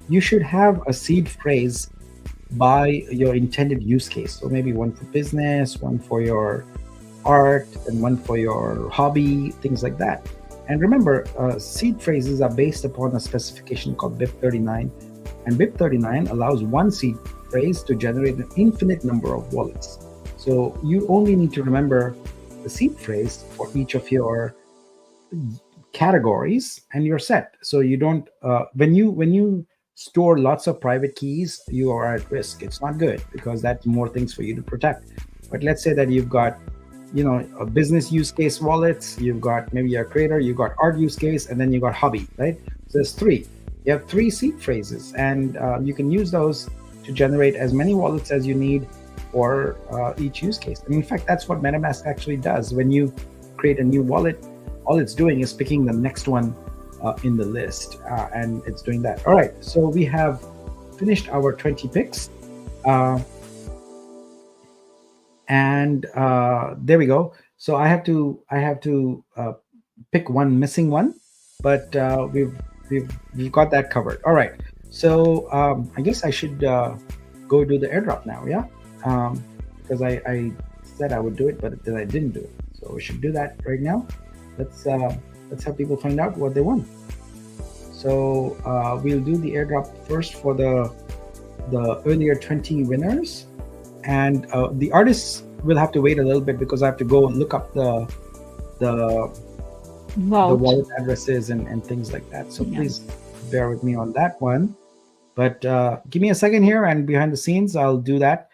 you should have a seed phrase by your intended use case. So maybe one for business, one for your art, and one for your hobby, things like that. And remember, seed phrases are based upon a specification called BIP39, and BIP39 allows one seed phrase to generate an infinite number of wallets. So you only need to remember the seed phrase for each of your categories, and you're set. So you don't when you store lots of private keys, you are at risk. It's not good, because that's more things for you to protect. But let's say that you've got a business use case wallets, you've got maybe a creator, you've got art use case, and then you got hobby, right? So there's 3. You have 3 seed phrases, and you can use those to generate as many wallets as you need for each use case. And in fact, that's what MetaMask actually does. When you create a new wallet, all it's doing is picking the next one in the list, and it's doing that. All right, so we have finished our 20 picks. And there we go. So I have to pick one missing one, but we've got that covered. All right. So I guess I should go do the airdrop now. Yeah. Because I said I would do it, but then I didn't do it. So we should do that right now. Let's have people find out what they won. So we'll do the airdrop first for the earlier 20 winners. And the artists will have to wait a little bit, because I have to go and look up the wallet addresses and things like that. So please bear with me on that one. But give me a second here, and behind the scenes, I'll do that.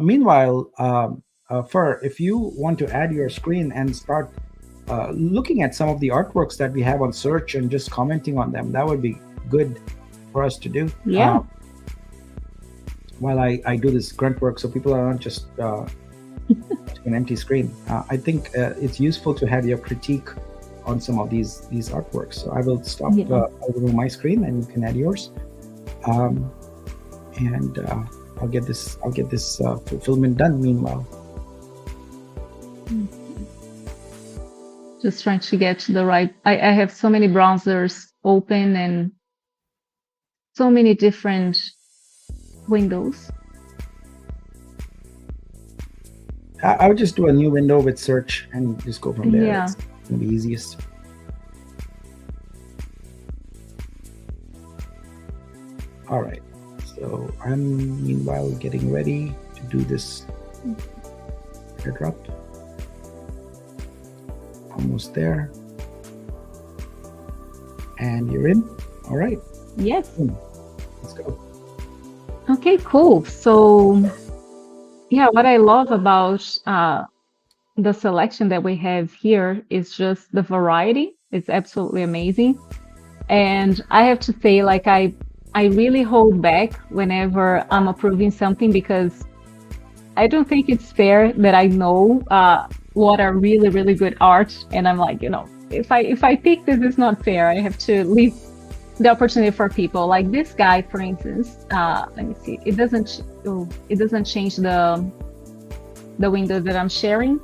Meanwhile, Fur, if you want to add your screen and start looking at some of the artworks that we have on search and just commenting on them, that would be good for us to do. Yeah. While I do this grunt work, so people are not just an empty screen. I think it's useful to have your critique on some of these artworks. So I will stop. I'll remove my screen, and you can add yours. And I'll get this fulfillment done. Meanwhile, just trying to get to the right. I have so many browsers open and so many different windows. I would just do a new window with search and just go from there. Yeah. It's gonna be easiest. All right. So I'm meanwhile getting ready to do this airdrop. Almost there. And you're in. All right. Yes. Let's go. Okay, cool. So yeah, what I love about the selection that we have here is just the variety. It's absolutely amazing. And I have to say, like, I really hold back whenever I'm approving something, because I don't think it's fair that I know what are really, really good art. And I'm like, if I pick this, it's not fair. I have to leave the opportunity for people. Like this guy, for instance, let me see. It doesn't change the window that I'm sharing.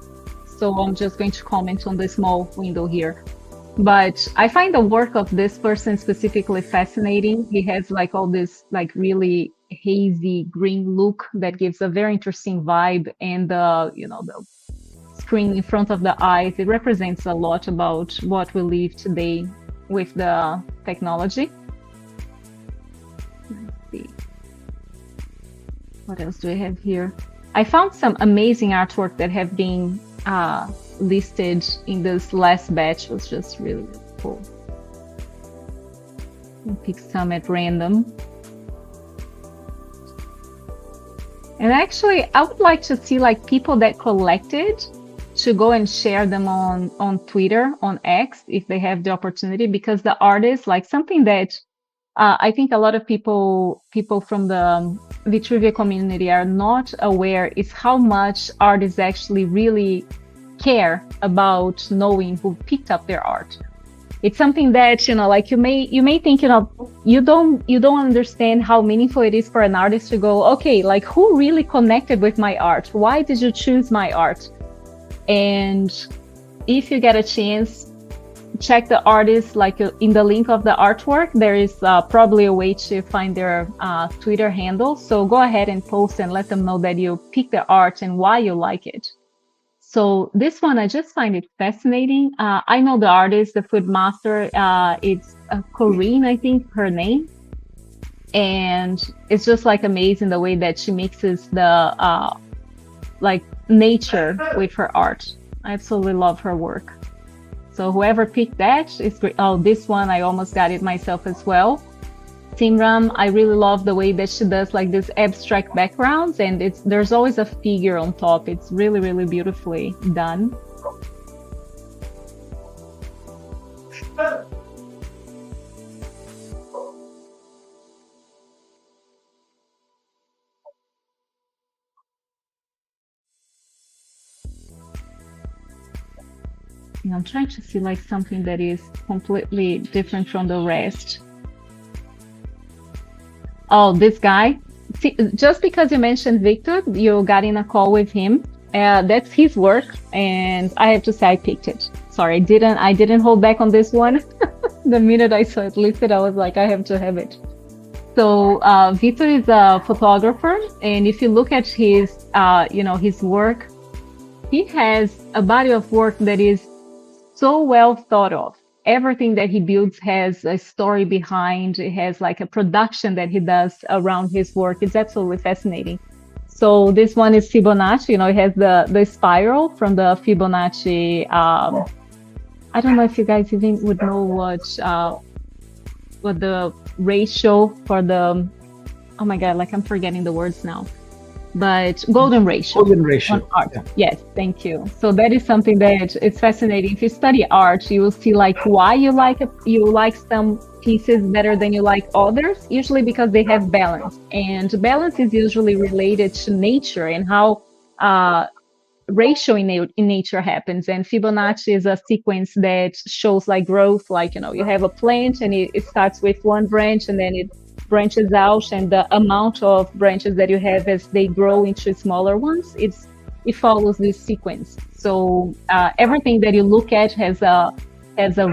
So I'm just going to comment on the small window here. But I find the work of this person specifically fascinating. He has like all this like really hazy green look that gives a very interesting vibe, and the screen in front of the eyes, it represents a lot about what we live today with the technology. Let's see. What else do we have here? I found some amazing artwork that have been listed in this last batch. It was just really, really cool. I'll pick some at random. And actually, I would like to see like people that collected to go and share them on Twitter, on X, if they have the opportunity, because the artists, like something that I think a lot of people from the Vitruvia community are not aware is how much artists actually really care about knowing who picked up their art. It's something that, like you may think, you don't understand how meaningful it is for an artist to go, okay, like who really connected with my art? Why did you choose my art? And if you get a chance, check the artist, like in the link of the artwork, there is probably a way to find their Twitter handle. So go ahead and post and let them know that you picked the art and why you like it. So this one, I just find it fascinating. I know the artist, the food master, it's Corinne, I think her name. And it's just like amazing the way that she mixes the like nature with her art. I absolutely love her work. So whoever picked that is great. Oh, this one, I almost got it myself as well. Simram, I really love the way that she does like this abstract backgrounds, and there's always a figure on top. It's really, really beautifully done. And I'm trying to see like something that is completely different from the rest. Oh, this guy. See, just because you mentioned Victor, you got in a call with him. That's his work, and I have to say I picked it. Sorry, I didn't hold back on this one. The minute I saw it listed, I was like, I have to have it. So Victor is a photographer, and if you look at his, his work, he has a body of work that is so well thought of. Everything that he builds has a story behind. It has like a production that he does around his work. It's absolutely fascinating. So this one is Fibonacci. It has the spiral from the Fibonacci. I don't know if you guys even would know what the ratio for the. Oh my God! Like I'm forgetting the words now. But golden ratio. Golden ratio. On art. Yeah. Yes, thank you. So that is something that it's fascinating. If you study art, you will see like why you like some pieces better than you like others. Usually because they have balance, and balance is usually related to nature and how ratio in nature happens. And Fibonacci is a sequence that shows like growth. Like you have a plant and it starts with one branch and then it branches out, and the amount of branches that you have as they grow into smaller ones, it follows this sequence. So everything that you look at has a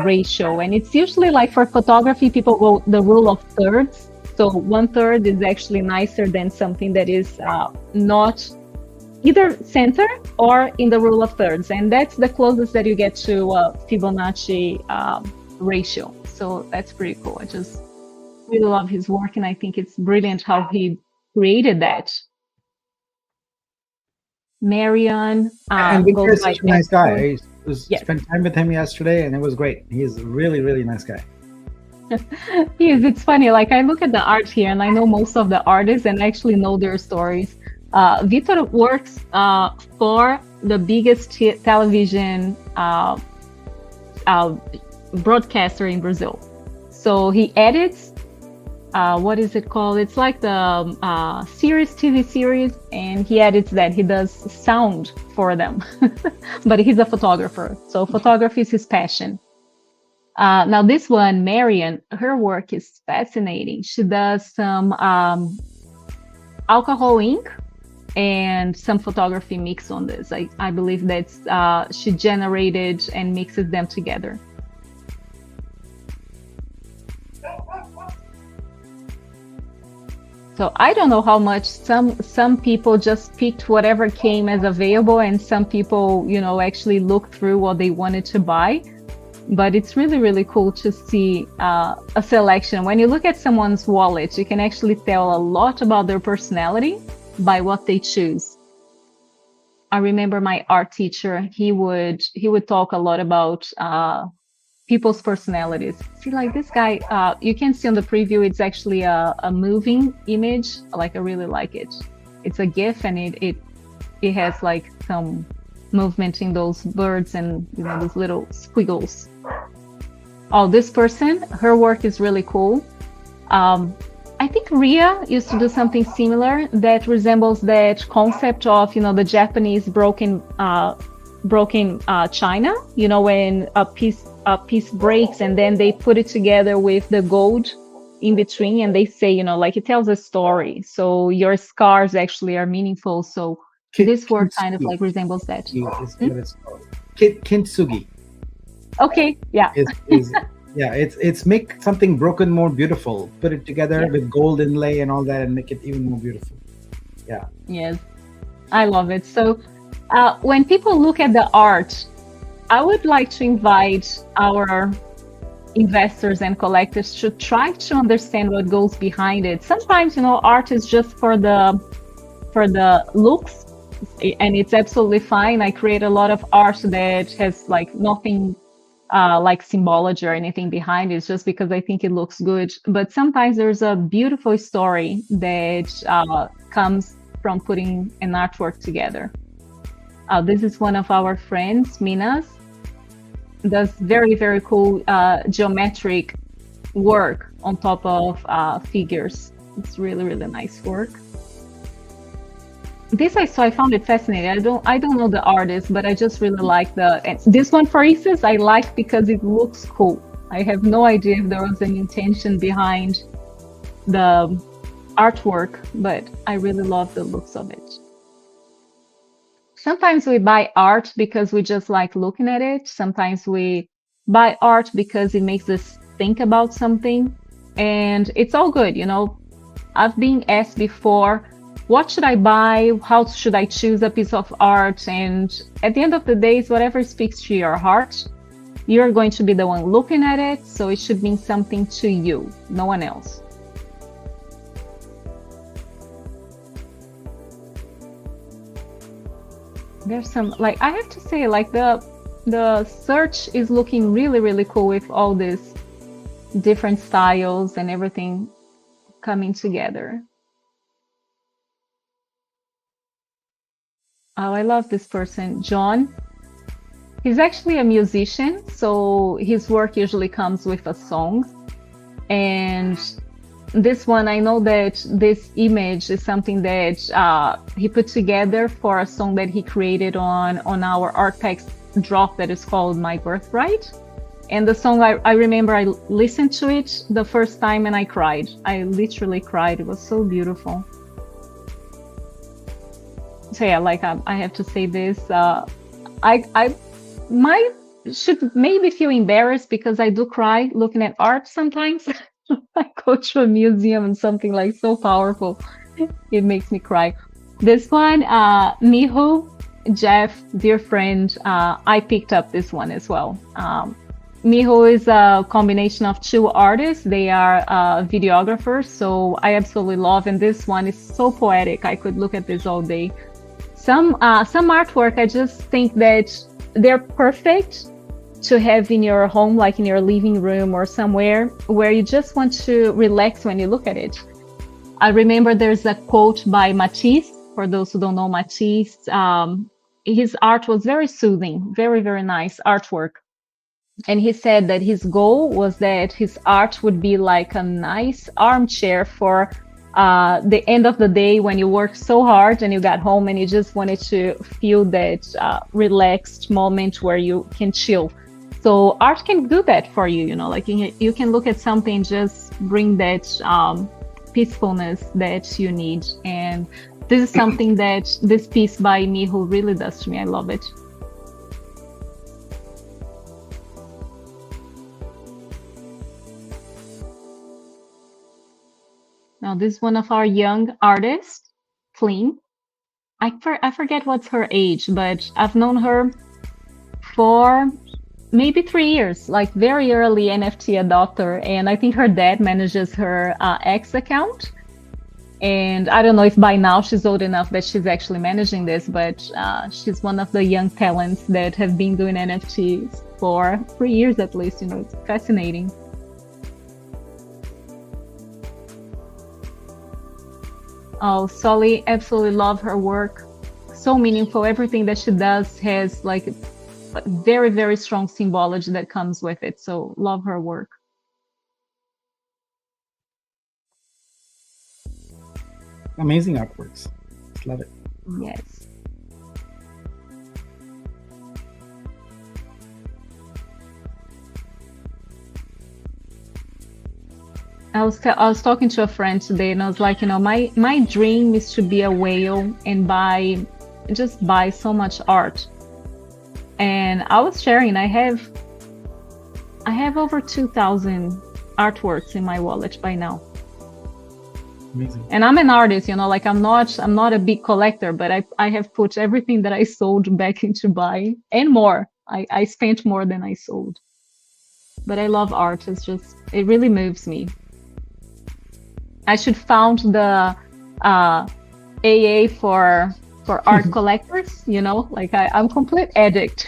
ratio, and it's usually like for photography, people go the rule of thirds. So 1/3 is actually nicer than something that is not either center or in the rule of thirds, and that's the closest that you get to Fibonacci ratio. So that's pretty cool. I just really love his work, and I think it's brilliant how he created that. Marion and Victor is such a nice guy. I spent time with him yesterday, and it was great. He's a really, really nice guy. He is. It's funny. Like I look at the art here, and I know most of the artists, and actually know their stories. Victor works for the biggest television broadcaster in Brazil. So he edits. What is it called? It's like the TV series, and he edits that. He does sound for them, but he's a photographer. So photography is his passion. Now this one, Marion, her work is fascinating. She does some alcohol ink and some photography mix on this. I believe that's she generated and mixes them together. So I don't know how much some people just picked whatever came as available, and some people, actually looked through what they wanted to buy. But it's really, really cool to see a selection. When you look at someone's wallet, you can actually tell a lot about their personality by what they choose. I remember my art teacher, he would talk a lot about people's personalities. See, like this guy, you can see on the preview, it's actually a moving image. Like, I really like it. It's a GIF, and it has like some movement in those birds and those little squiggles. Oh, this person, her work is really cool. I think Ria used to do something similar that resembles that concept of the Japanese broken china. When a piece breaks and then they put it together with the gold in between, and they say like it tells a story. So your scars actually are meaningful. So this work kind of Kintsugi like resembles that. is what it's called. Kintsugi Okay, yeah. is yeah, it's make something broken more beautiful. Put it together Yeah. with gold inlay and all that, and make it even more beautiful. Yeah. Yes, I love it. So when people look at the art, I would like to invite our investors and collectors to try to understand what goes behind it. Sometimes, art is just for the looks, and it's absolutely fine. I create a lot of art that has like nothing like symbology or anything behind it. It's just because I think it looks good. But sometimes there's a beautiful story that comes from putting an artwork together. This is one of our friends, Minas, does very, very cool geometric work on top of figures. It's really, really nice work. This I found it fascinating. I don't know the artist, but I just really like and this one, for instance, I like because it looks cool. I have no idea if there was an intention behind the artwork, but I really love the looks of it. Sometimes we buy art because we just like looking at it. Sometimes we buy art because it makes us think about something, and it's all good. I've been asked before, what should I buy? How should I choose a piece of art? And at the end of the day, it's whatever speaks to your heart. You're going to be the one looking at it, so it should mean something to you, no one else. There's some, like, I have to say, like the search is looking really, really cool with all these different styles and everything coming together. Oh, I love this person, John. He's actually a musician, so his work usually comes with a song. And this one, I know that this image is something that he put together for a song that he created on our Artpex drop that is called My Birthright. And the song, I remember I listened to it the first time and I cried. I literally cried. It was so beautiful. So yeah, like I have to say this. I might should maybe feel embarrassed because I do cry looking at art sometimes. I go to a museum and something like so powerful, it makes me cry. This one, Miho, Jeff, dear friend, I picked up this one as well. Miho is a combination of two artists. They are videographers, so I absolutely love. And this one is so poetic. I could look at this all day. Some artwork, I just think that they're perfect to have in your home, like in your living room or somewhere where you just want to relax when you look at it. I remember there's a quote by Matisse. For those who don't know Matisse, his art was very soothing, very, very nice artwork. And he said that his goal was that his art would be like a nice armchair for the end of the day when you work so hard and you got home and you just wanted to feel that relaxed moment where you can chill. So art can do that for you, like you can look at something and just bring that peacefulness that you need. And this is something that this piece by Miho really does to me. I love it. Now, this is one of our young artists, Clean. I forget what's her age, but I've known her for maybe 3 years, like very early NFT adopter. And I think her dad manages her X account. And I don't know if by now she's old enough that she's actually managing this, but she's one of the young talents that have been doing NFTs for 3 years at least. It's fascinating. Oh, Solly, absolutely love her work. So meaningful. Everything that she does has like a very, very strong symbology that comes with it. So love her work. Amazing artworks. Just love it. Yes. I was talking to a friend today, and I was like, my dream is to be a whale and buy so much art. And I was sharing, I have over 2,000 artworks in my wallet by now. Amazing. And I'm an artist, like I'm not a big collector, but I have put everything that I sold back into buying and more. I spent more than I sold. But I love art. It really moves me. I should found the AA for art collectors, like I'm complete addict.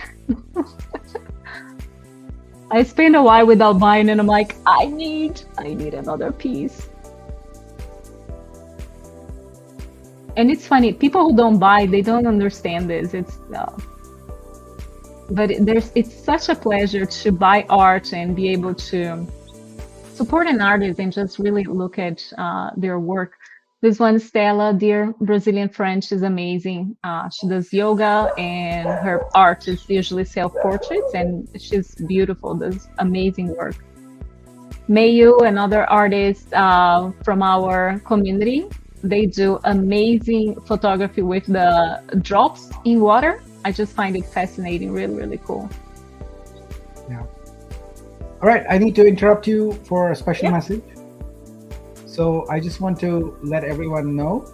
I spend a while without buying and I'm like, I need another piece. And it's funny, people who don't buy, they don't understand this. It's such a pleasure to buy art and be able to support an artist and just really look at their work. This one, Stella, dear Brazilian friend, she's amazing. She does yoga and her art is usually self-portraits and she's beautiful, does amazing work. Mayu, another artist from our community, they do amazing photography with the drops in water. I just find it fascinating, really, really cool. Yeah. All right, I need to interrupt you for a special message. So I just want to let everyone know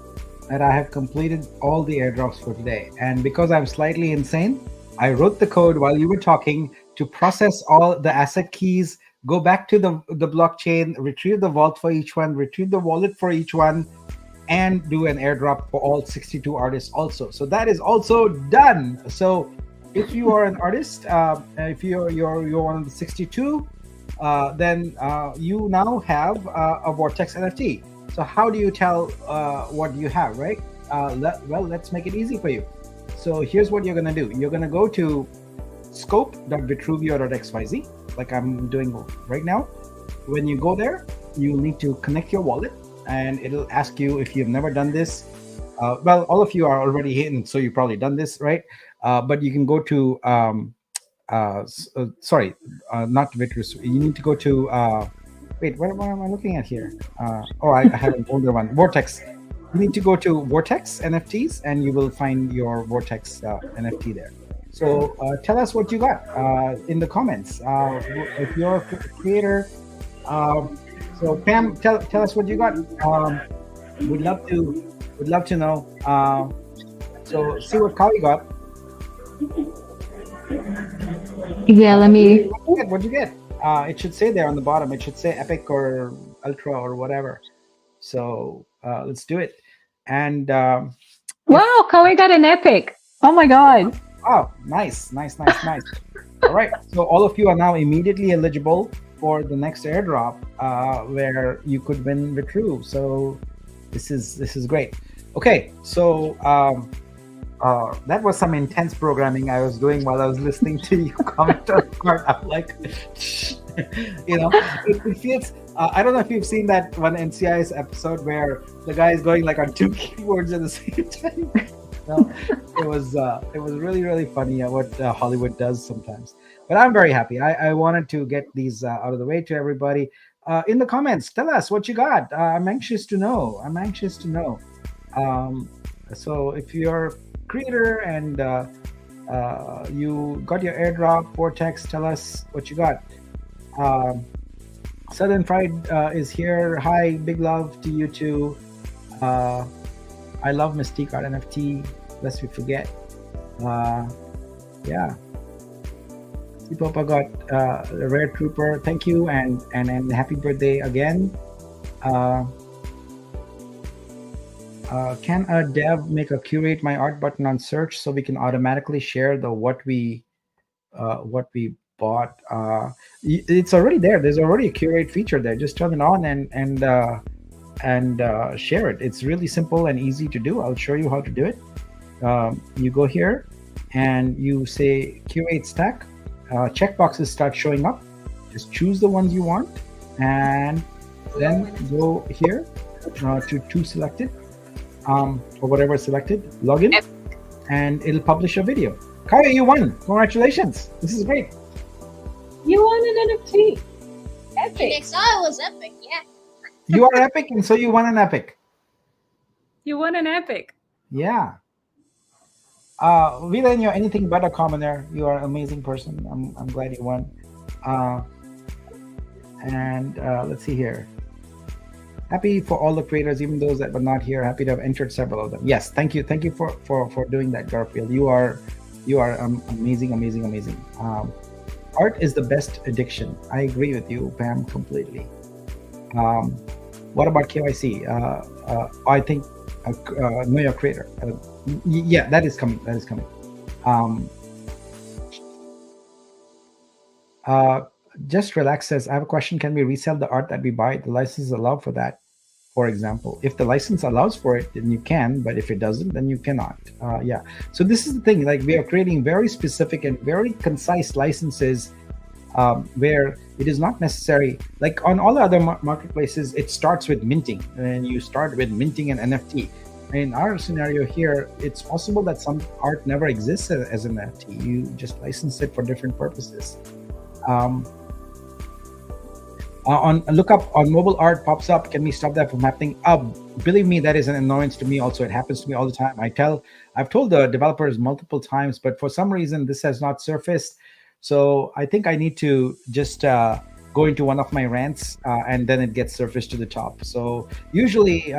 that I have completed all the airdrops for today. And because I'm slightly insane, I wrote the code while you were talking to process all the asset keys, go back to the blockchain, retrieve the vault for each one, retrieve the wallet for each one, and do an airdrop for all 62 artists also. So that is also done. So if you are an artist, if you're one of the 62, then you now have a Vortex NFT. So how do you tell what you have, right? Let's make it easy for you. So here's what you're gonna do. You're gonna go to scope.vitruvio.xyz, like I'm doing right now. When you go there, you need to connect your wallet, and it'll ask you if you've never done this. Well, all of you are already in, so you've probably done this, right? But you can go to sorry, not Vitrus. You need to go to wait, what am I looking at here? I have an older one, Vortex. You need to go to Vortex NFTs and you will find your Vortex NFT there. So tell us what you got in the comments. If you're a creator, so Pam, tell us what you got. Would love to know. So see what Kali got. Yeah, let me. What'd you get? It should say there on the bottom. It should say Epic or Ultra or whatever. So let's do it. And wow, Kali got an Epic. Oh my God. Oh, nice. All right. So all of you are now immediately eligible for the next airdrop, where you could win Vitru. So this is great. Okay, so that was some intense programming I was doing while I was listening to you comment on the card. I'm like, it feels. I don't know if you've seen that one NCIS episode where the guy is going like on two keyboards at the same time. It was really, really funny what Hollywood does sometimes. But I'm very happy. I wanted to get these out of the way to everybody. In the comments, tell us what you got. I'm anxious to know. So if you're a creator and you got your airdrop Vortex, tell us what you got. Southern Fried is here. Hi, big love to you too. Uh, I love Mystique Art NFT. Lest we forget. Uh, yeah. Papa got a rare trooper. Thank you and happy birthday again. Uh, can a dev make a curate my art button on search so we can automatically share the what we bought? It's already there. There's already a curate feature there. Just turn it on and share it. It's really simple and easy to do. I'll show you how to do it. You go here and you say curate stack. Checkboxes start showing up. Just choose the ones you want and then go here to selected or whatever is selected. Log in and it'll publish a video. Kaya, you won. Congratulations. This is great. You won an NFT. Epic. I saw it was epic, yeah. You are epic and so you won an epic. You won an epic. Yeah. Viren, you're anything but a commoner. You are an amazing person. I'm glad you won. And let's see here. Happy for all the creators, even those that were not here. Happy to have entered several of them. Yes, thank you for doing that, Garfield. You are amazing. Art is the best addiction. I agree with you, Pam, completely. What about KYC? I think know your creator. Yeah, that is coming. Just relax says, I have a question. Can we resell the art that we buy? The license is allowed for that, for example. If the license allows for it, then you can, but if it doesn't, then you cannot. Yeah. So this is the thing, like we are creating very specific and very concise licenses where it is not necessary, like on all the other marketplaces, it starts with minting and you start with minting an NFT. In our scenario here, it's possible that some art never exists as an NFT. You just license it for different purposes. On look up on mobile art pops up. Can we stop that from happening? Believe me, that is an annoyance to me also. It happens to me all the time. I've told the developers multiple times, but for some reason this has not surfaced. So I think I need to just go into one of my rants and then it gets surfaced to the top. So usually,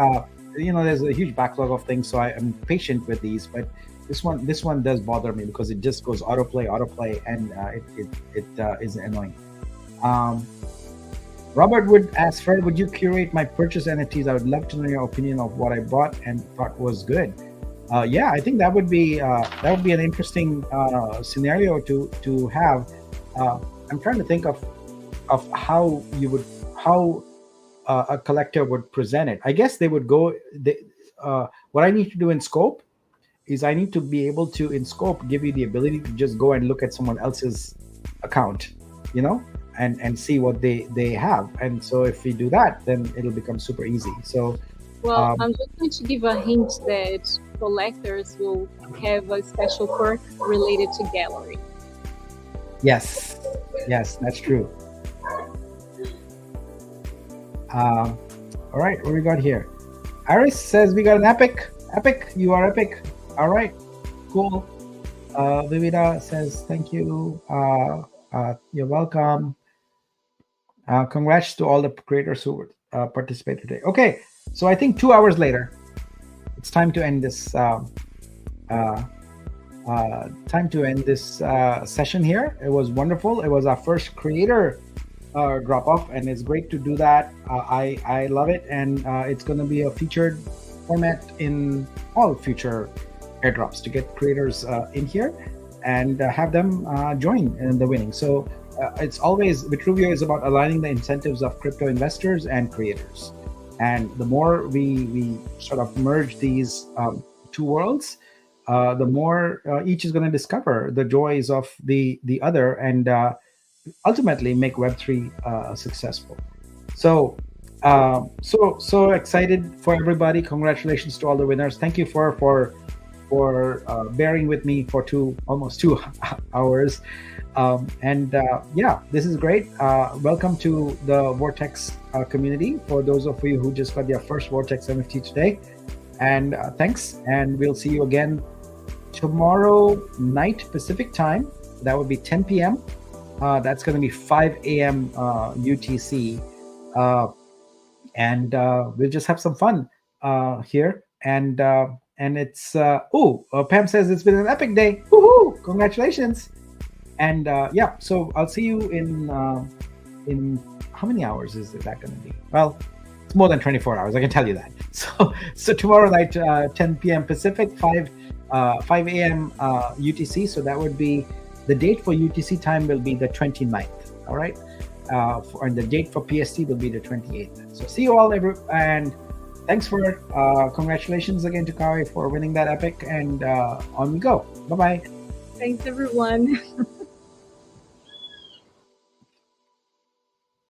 there's a huge backlog of things, so I am patient with these, but this one does bother me because it just goes autoplay, and it is annoying. Robert Wood asks, Fred, would you curate my purchase NFTs? I would love to know your opinion of what I bought and thought was good. Yeah, I think that would be an interesting scenario to have. I'm trying to think of how a collector would present it. I guess they would go. What I need to do in Scope is I need to be able to in Scope give you the ability to just go and look at someone else's account, and see what they have. And so if we do that, then it'll become super easy. So well, I'm just going to give a hint that collectors will have a special perk related to gallery. Yes, that's true. All right, what we got here? Iris says we got an epic. You are epic. All right, cool. Vivida says thank you. You're welcome. Congrats to all the creators who participated today. Okay, so I think 2 hours later, it's time to end this. Session here. It was wonderful. It was our first creator drop off, and it's great to do that. I love it, and it's going to be a featured format in all future airdrops to get creators in here and have them join in the winning. So it's always, Vitruvio is about aligning the incentives of crypto investors and creators, and the more we sort of merge these two worlds, the more each is going to discover the joys of the other, and ultimately make Web3 successful. So so excited for everybody. Congratulations to all the winners. Thank you for bearing with me for almost 2 hours. Yeah, this is great. Welcome to the Vortex community for those of you who just got their first Vortex NFT today. And thanks, and we'll see you again tomorrow night Pacific time. That would be 10 p.m. That's going to be 5 a.m. UTC. uh, and we'll just have some fun here. And it's Pam says it's been an epic day. Woohoo! Congratulations! And yeah, so I'll see you in how many hours is that going to be? Well, it's more than 24 hours. I can tell you that. So tomorrow night, 10 p.m. Pacific, 5 a.m. UTC. So that would be the date for UTC time will be the 29th. All right. And the date for PST will be the 28th. So see you all, and thanks for congratulations again to Kari for winning that epic. And on we go. Bye bye. Thanks, everyone.